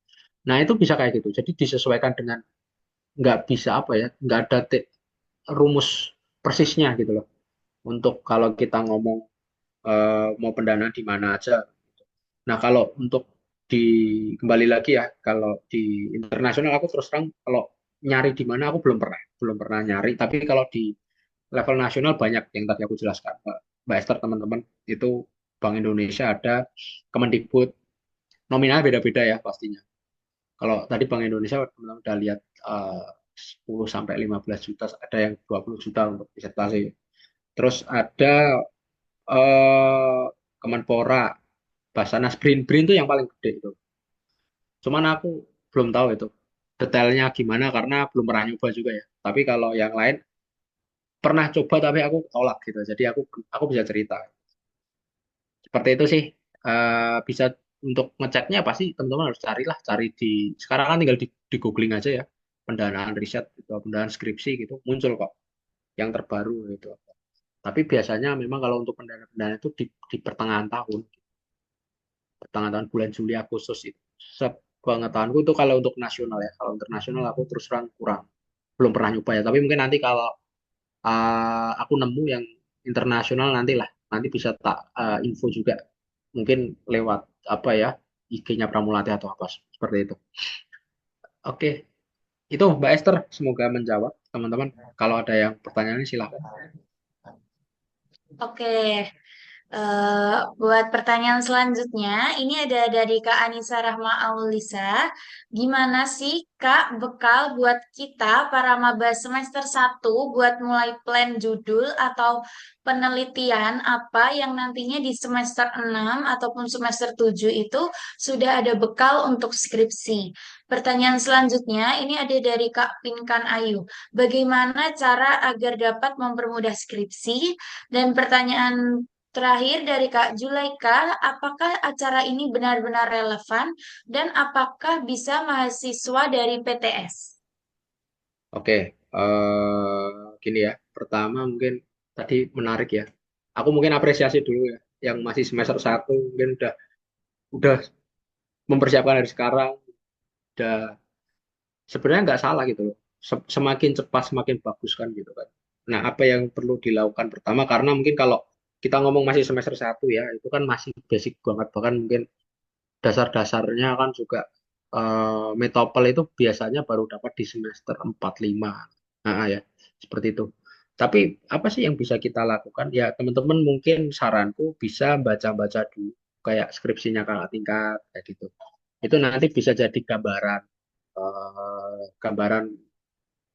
nah itu bisa kayak gitu jadi disesuaikan dengan nggak bisa apa ya nggak ada rumus persisnya gitu loh untuk kalau kita ngomong mau pendanaan di mana aja. Nah kalau untuk di kembali lagi ya kalau di internasional aku terus terang kalau nyari di mana aku belum pernah nyari tapi kalau di level nasional banyak yang tadi aku jelaskan Mbak Esther teman-teman itu Bank Indonesia ada Kemendikbud nominalnya beda-beda ya pastinya. Kalau tadi Bank Indonesia teman-teman udah lihat 10 sampai 15 juta, ada yang 20 juta untuk disertasi. Terus ada eh Kemenpora, Basarnas BRIN itu yang paling gede itu. Cuman aku belum tahu itu detailnya gimana karena belum pernah nyoba juga ya. Tapi kalau yang lain pernah coba tapi aku tolak gitu. Jadi aku bisa cerita. Seperti itu sih. Bisa untuk ngeceknya pasti teman-teman harus carilah, cari sekarang kan tinggal di googling aja ya, pendanaan riset gitu, pendanaan skripsi gitu, muncul kok yang terbaru gitu. Tapi biasanya memang kalau untuk pendanaan itu di pertengahan tahun, pertengahan tahun bulan Juli Agustus itu. Sepengetahuanku itu kalau untuk nasional ya, kalau internasional aku terus terang kurang, belum pernah nyoba ya. Tapi mungkin nanti kalau aku nemu yang internasional nantilah, nanti bisa tak info juga, mungkin lewat apa ya, IG-nya Pramulati atau apa seperti itu. Oke, itu Mbak Esther, semoga menjawab teman-teman. Kalau ada yang pertanyaan silahkan. Oke, buat pertanyaan selanjutnya, ini ada dari Kak Anissa Rahma Aulisa. Gimana sih Kak bekal buat kita para maba semester 1 buat mulai plan judul atau penelitian apa yang nantinya di semester 6 ataupun semester 7 itu sudah ada bekal untuk skripsi. Pertanyaan selanjutnya, ini ada dari Kak Pinkan Ayu. Bagaimana cara agar dapat mempermudah skripsi? Dan pertanyaan terakhir dari Kak Julaika, apakah acara ini benar-benar relevan dan apakah bisa mahasiswa dari PTS? Oke, gini ya. Pertama mungkin tadi menarik ya. Aku mungkin apresiasi dulu ya, yang masih semester satu mungkin udah mempersiapkan dari sekarang, udah sebenarnya nggak salah gitu loh. Semakin cepat semakin bagus kan gitu kan. Nah, apa yang perlu dilakukan pertama, karena mungkin kalau kita ngomong masih semester satu ya, itu kan masih basic banget, bahkan mungkin dasar-dasarnya kan juga metopel itu biasanya baru dapat di semester 4 5. Nah, ya, seperti itu. Tapi apa sih yang bisa kita lakukan? Ya, teman-teman mungkin saranku bisa baca-baca dulu kayak skripsinya kakak tingkat kayak gitu. Itu nanti bisa jadi gambaran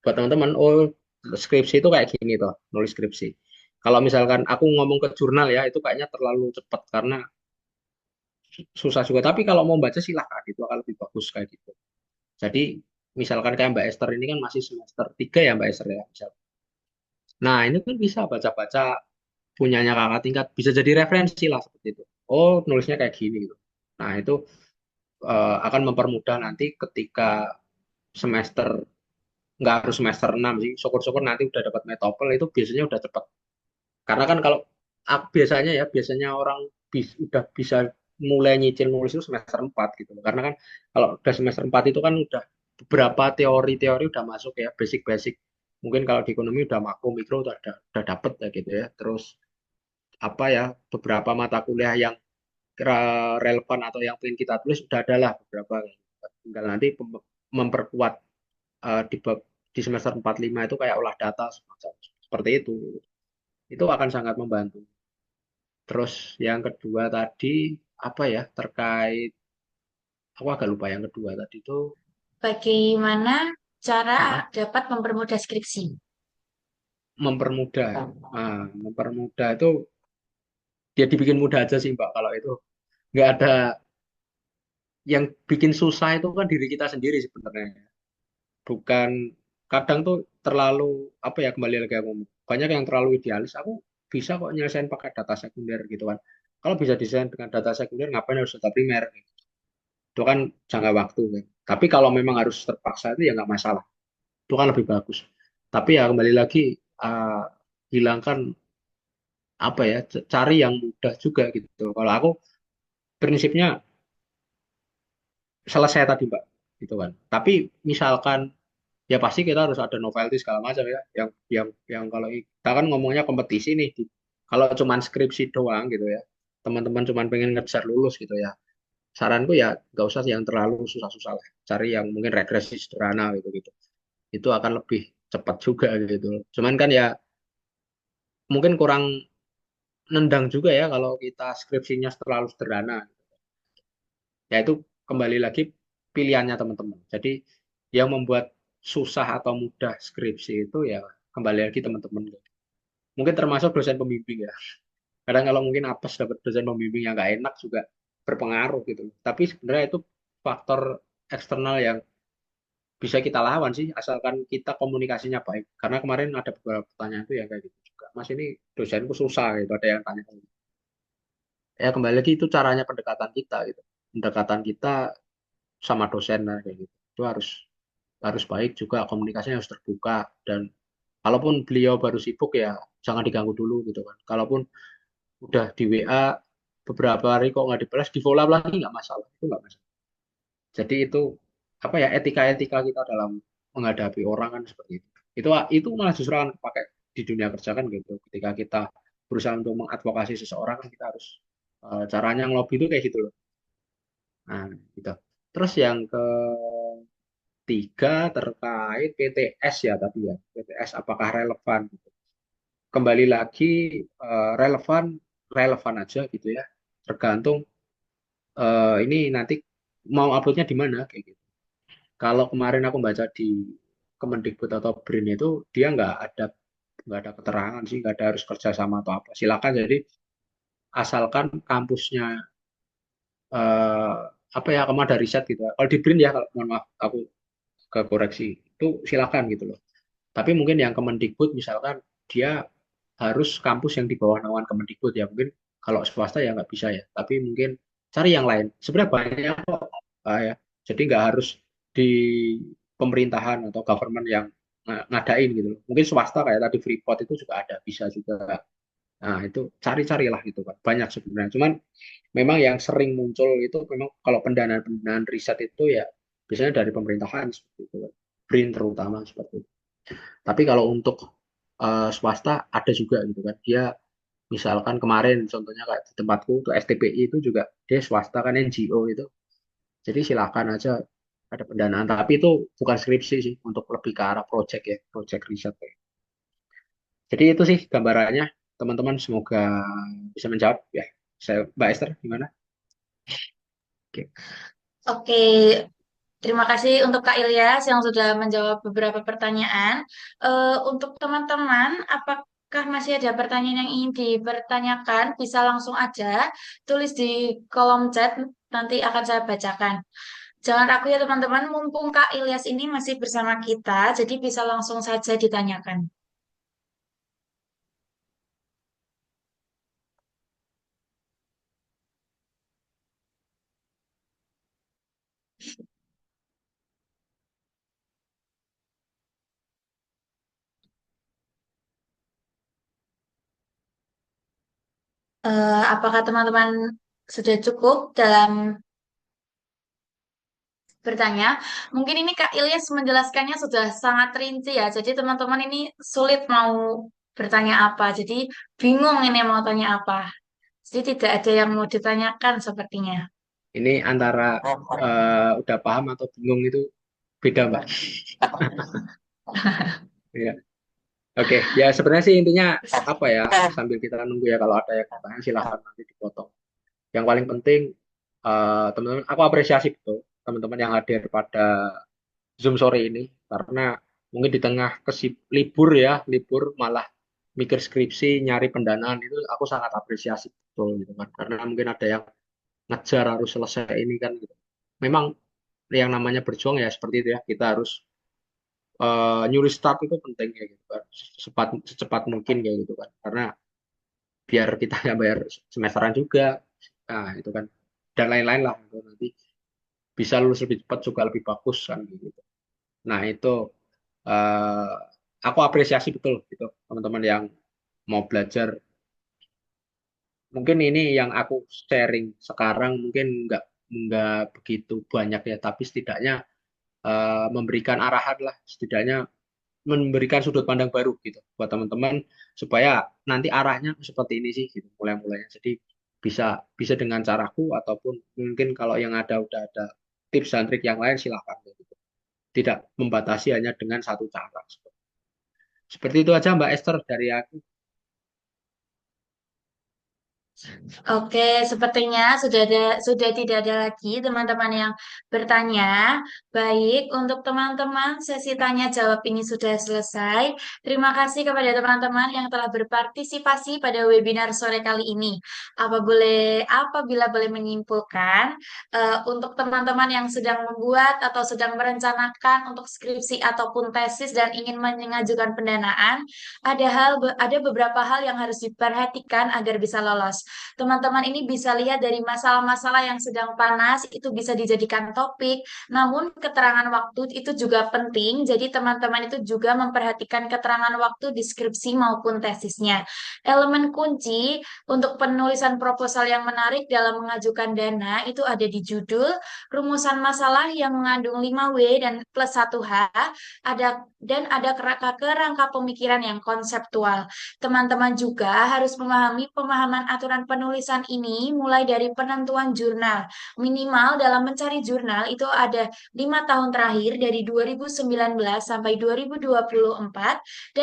buat teman-teman. Oh, skripsi itu kayak gini toh, nulis skripsi. Kalau misalkan aku ngomong ke jurnal ya, itu kayaknya terlalu cepat karena susah juga. Tapi kalau mau baca silahkan, itu akan lebih bagus kayak gitu. Jadi misalkan kayak Mbak Esther ini kan masih semester 3 ya Mbak Esther ya. Nah ini kan bisa baca-baca punyanya kakak tingkat, bisa jadi referensi lah seperti itu. Oh nulisnya kayak gini gitu. Nah itu akan mempermudah nanti ketika semester, nggak harus semester 6 sih, syukur-syukur nanti udah dapat metopel itu biasanya udah cepat. Karena kan kalau biasanya ya, biasanya orang udah bisa mulai nyicil nulis itu semester 4 gitu. Karena kan kalau udah semester 4 itu kan udah beberapa teori-teori udah masuk ya, basic-basic. Mungkin kalau di ekonomi udah makro, mikro udah dapet ya gitu ya. Terus apa ya, beberapa mata kuliah yang relevan atau yang pengen kita tulis udah ada lah beberapa. Tinggal nanti memperkuat di di semester 4 5 itu kayak olah data semacam seperti itu. Itu akan sangat membantu. Terus yang kedua tadi apa ya, terkait, aku agak lupa yang kedua tadi itu. Bagaimana cara Ah, dapat mempermudah skripsi? mempermudah. Mempermudah itu dia dibikin mudah aja sih Mbak. Kalau itu nggak ada yang bikin susah, itu kan diri kita sendiri sebenarnya. Bukan, kadang tuh terlalu apa ya, kembali lagi aku ngomong. Banyak yang terlalu idealis. Aku bisa kok nyelesain pakai data sekunder gitu kan. Kalau bisa desain dengan data sekunder, ngapain harus data primer? Itu kan jangka waktu kan. Tapi kalau memang harus terpaksa itu ya nggak masalah. Itu kan lebih bagus. Tapi ya kembali lagi, uh, hilangkan apa ya, cari yang mudah juga gitu. Kalau aku prinsipnya selesai tadi Mbak, gitu kan. Tapi misalkan ya pasti kita harus ada novelty segala macam ya. Yang kalau kita kan ngomongnya kompetisi nih, kalau cuman skripsi doang gitu ya, teman-teman cuman pengen ngejar lulus gitu ya. Saranku ya nggak usah yang terlalu susah-susah lah. Cari yang mungkin regresi sederhana gitu gitu. Itu akan lebih cepat juga gitu. Cuman kan ya mungkin kurang nendang juga ya kalau kita skripsinya terlalu sederhana. Ya itu kembali lagi pilihannya teman-teman. Jadi yang membuat susah atau mudah skripsi itu ya kembali lagi teman-teman. Mungkin termasuk dosen pembimbing ya. Kadang kalau mungkin apes dapat dosen pembimbing yang nggak enak juga berpengaruh gitu. Tapi sebenarnya itu faktor eksternal yang bisa kita lawan sih, asalkan kita komunikasinya baik. Karena kemarin ada beberapa pertanyaan itu yang kayak gitu juga. Mas ini dosenku susah gitu, ada yang tanya. Ya kembali lagi itu caranya pendekatan kita gitu. pendekatan kita sama dosen lah kayak gitu. Itu harus harus baik juga, komunikasinya harus terbuka, dan kalaupun beliau baru sibuk ya jangan diganggu dulu gitu kan. Kalaupun udah di WA beberapa hari kok nggak dibalas, di follow up lagi nggak masalah, itu nggak masalah. Jadi itu apa ya, etika-etika kita dalam menghadapi orang kan seperti itu. Itu malah justru akan pakai di dunia kerja kan gitu. Ketika kita berusaha untuk mengadvokasi seseorang kan kita harus caranya ngelobi itu kayak gitu loh. Nah, gitu. Terus yang ketiga terkait PTS ya tadi ya. PTS apakah relevan gitu. Kembali lagi relevan relevan aja gitu ya. Tergantung ini nanti mau uploadnya di mana kayak gitu. Kalau kemarin aku baca di Kemendikbud atau BRIN itu dia nggak ada keterangan sih, nggak ada harus kerja sama atau apa. Silakan, jadi asalkan kampusnya eh, apa ya, kamu ada riset gitu. Kalau di BRIN ya, kalau mohon maaf aku ke koreksi itu silakan gitu loh. Tapi mungkin yang Kemendikbud misalkan dia harus kampus yang di bawah naungan Kemendikbud ya, mungkin kalau swasta ya nggak bisa ya. Tapi mungkin cari yang lain. Sebenarnya banyak kok ya. Jadi nggak harus di pemerintahan atau government yang ngadain gitu loh. Mungkin swasta kayak tadi Freeport itu juga ada, bisa juga. Nah, itu cari-carilah gitu kan. Banyak sebenarnya. Cuman memang yang sering muncul itu memang kalau pendanaan-pendanaan riset itu ya biasanya dari pemerintahan seperti itu kan. BRIN terutama seperti itu. Tapi kalau untuk swasta ada juga gitu kan. Dia misalkan kemarin contohnya kayak di tempatku itu STPI itu juga dia swasta kan, NGO itu. Jadi silakan aja ada pendanaan. Tapi itu bukan skripsi sih, untuk lebih ke arah project ya, project riset ya. Jadi itu sih gambarannya, teman-teman. Semoga bisa menjawab ya. Saya Mbak Esther gimana? Oke. Oke, terima kasih untuk Kak Ilyas yang sudah menjawab beberapa pertanyaan. Untuk teman-teman, apakah masih ada pertanyaan yang ingin dipertanyakan? Bisa langsung aja tulis di kolom chat, nanti akan saya bacakan. Jangan ragu ya teman-teman, mumpung Kak Ilyas ini masih bersama kita, jadi bisa langsung saja ditanyakan. Apakah teman-teman sudah cukup dalam bertanya? Mungkin ini Kak Ilyas menjelaskannya sudah sangat rinci ya, jadi teman-teman ini sulit mau bertanya apa, jadi bingung ini mau tanya apa. Jadi tidak ada yang mau ditanyakan sepertinya. Ini antara udah paham atau bingung itu beda, Mbak. Iya. Oke, ya sebenarnya sih intinya apa ya, sambil kita nunggu ya, kalau ada yang bertanya silahkan nanti dipotong. Yang paling penting teman-teman, aku apresiasi betul teman-teman yang hadir pada Zoom sore ini, karena mungkin di tengah libur ya, libur malah mikir skripsi, nyari pendanaan, itu aku sangat apresiasi betul gitu kan. Karena mungkin ada yang ngejar harus selesai ini kan gitu. Memang yang namanya berjuang ya seperti itu ya, kita harus nyuri start itu penting kayak gitu kan. Secepat mungkin kayak gitu kan. Karena biar kita nggak bayar semesteran juga. Nah, itu kan, dan lain-lain lah gitu. Nanti bisa lulus lebih cepat juga lebih bagus kan gitu. Nah, itu eh, aku apresiasi betul gitu teman-teman yang mau belajar. Mungkin ini yang aku sharing sekarang mungkin nggak begitu banyak ya, tapi setidaknya memberikan arahan lah, setidaknya memberikan sudut pandang baru gitu buat teman-teman, supaya nanti arahnya seperti ini sih gitu mulai-mulainya. Jadi bisa bisa dengan caraku, ataupun mungkin kalau yang ada udah ada tips dan trik yang lain silakan gitu. Tidak membatasi hanya dengan satu cara. Seperti itu aja Mbak Esther dari aku. Oke, sepertinya sudah tidak ada lagi teman-teman yang bertanya. Baik, untuk teman-teman sesi tanya jawab ini sudah selesai. Terima kasih kepada teman-teman yang telah berpartisipasi pada webinar sore kali ini. Apabila boleh menyimpulkan, untuk teman-teman yang sedang membuat atau sedang merencanakan untuk skripsi ataupun tesis dan ingin mengajukan pendanaan, ada beberapa hal yang harus diperhatikan agar bisa lolos. Teman-teman ini bisa lihat dari masalah-masalah yang sedang panas, itu bisa dijadikan topik. Namun keterangan waktu itu juga penting, jadi teman-teman itu juga memperhatikan keterangan waktu deskripsi maupun tesisnya. Elemen kunci untuk penulisan proposal yang menarik dalam mengajukan dana itu ada di judul, rumusan masalah yang mengandung 5W dan plus 1H, ada kerangka pemikiran yang konseptual. Teman-teman juga harus memahami pemahaman aturan penulisan ini mulai dari penentuan jurnal. Minimal dalam mencari jurnal itu ada 5 tahun terakhir dari 2019 sampai 2024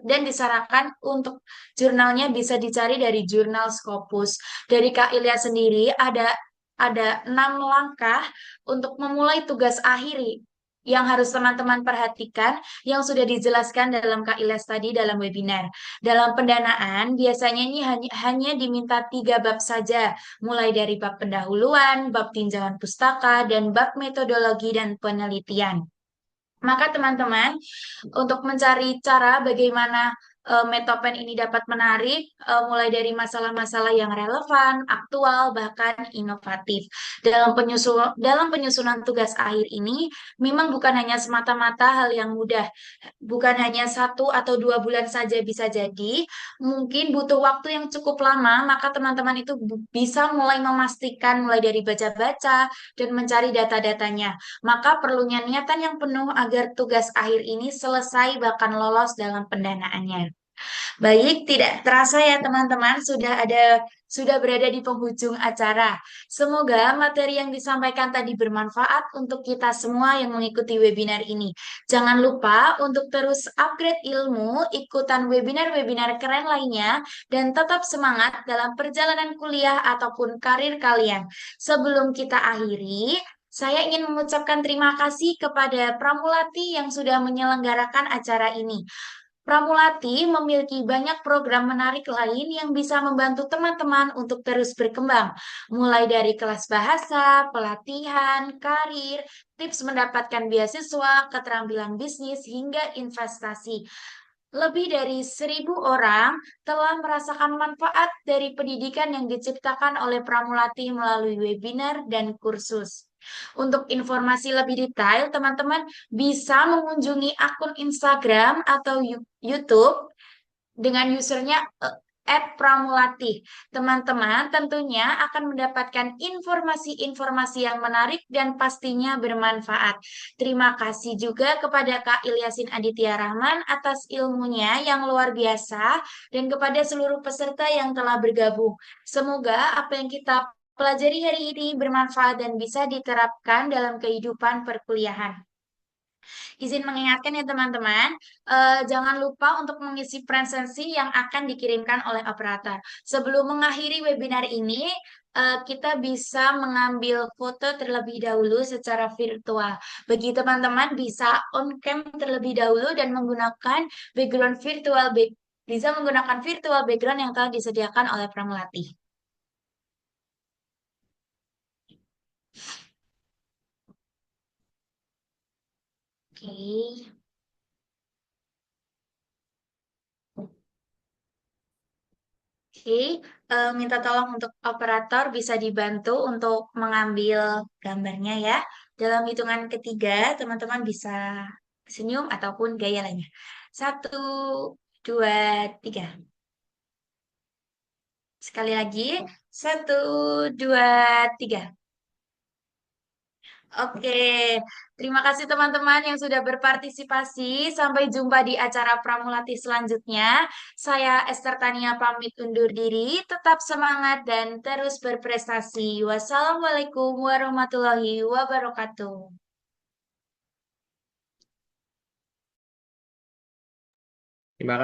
dan disarankan untuk jurnalnya bisa dicari dari jurnal Scopus. Dari Kak Ilya sendiri ada 6 langkah untuk memulai tugas akhir yang harus teman-teman perhatikan yang sudah dijelaskan dalam Kak Iles tadi dalam webinar. Dalam pendanaan, biasanya ini hanya diminta 3 bab saja, mulai dari bab pendahuluan, bab tinjauan pustaka, dan bab metodologi dan penelitian. Maka teman-teman, untuk mencari cara bagaimana Metopen ini dapat menarik mulai dari masalah-masalah yang relevan, aktual, bahkan inovatif. Dalam penyusunan tugas akhir ini memang bukan hanya semata-mata hal yang mudah, bukan hanya 1 atau 2 bulan saja bisa jadi, mungkin butuh waktu yang cukup lama, maka teman-teman itu bisa mulai memastikan mulai dari baca-baca dan mencari data-datanya. Maka perlunya niatan yang penuh agar tugas akhir ini selesai bahkan lolos dalam pendanaannya. Baik, tidak terasa ya teman-teman sudah berada di penghujung acara. Semoga materi yang disampaikan tadi bermanfaat untuk kita semua yang mengikuti webinar ini. Jangan lupa untuk terus upgrade ilmu, ikutan webinar-webinar keren lainnya, dan tetap semangat dalam perjalanan kuliah ataupun karir kalian. Sebelum kita akhiri, saya ingin mengucapkan terima kasih kepada Pramulati yang sudah menyelenggarakan acara ini. Pramulati memiliki banyak program menarik lain yang bisa membantu teman-teman untuk terus berkembang, mulai dari kelas bahasa, pelatihan, karir, tips mendapatkan beasiswa, keterampilan bisnis, hingga investasi. Lebih dari 1.000 orang telah merasakan manfaat dari pendidikan yang diciptakan oleh Pramulati melalui webinar dan kursus. Untuk informasi lebih detail, teman-teman bisa mengunjungi akun Instagram atau YouTube dengan usernya @pramulati. Teman-teman tentunya akan mendapatkan informasi-informasi yang menarik dan pastinya bermanfaat. Terima kasih juga kepada Kak Ilyasin Aditya Rahman atas ilmunya yang luar biasa dan kepada seluruh peserta yang telah bergabung. Semoga apa yang kita pelajari hari ini bermanfaat dan bisa diterapkan dalam kehidupan perkuliahan. Izin mengingatkan ya teman-teman, jangan lupa untuk mengisi presensi yang akan dikirimkan oleh operator. Sebelum mengakhiri webinar ini, kita bisa mengambil foto terlebih dahulu secara virtual. Bagi teman-teman bisa on cam terlebih dahulu dan menggunakan background virtual bisa menggunakan virtual background yang telah disediakan oleh Pramulati. Oke. Oke, minta tolong untuk operator bisa dibantu untuk mengambil gambarnya ya. Dalam hitungan ketiga, teman-teman bisa senyum ataupun gaya lainnya. 1, 2, 3. Sekali lagi, 1, 2, 3. Oke, terima kasih teman-teman yang sudah berpartisipasi. Sampai jumpa di acara Pramulati selanjutnya. Saya Esther Tania pamit undur diri. Tetap semangat dan terus berprestasi. Wassalamualaikum warahmatullahi wabarakatuh. Terima kasih.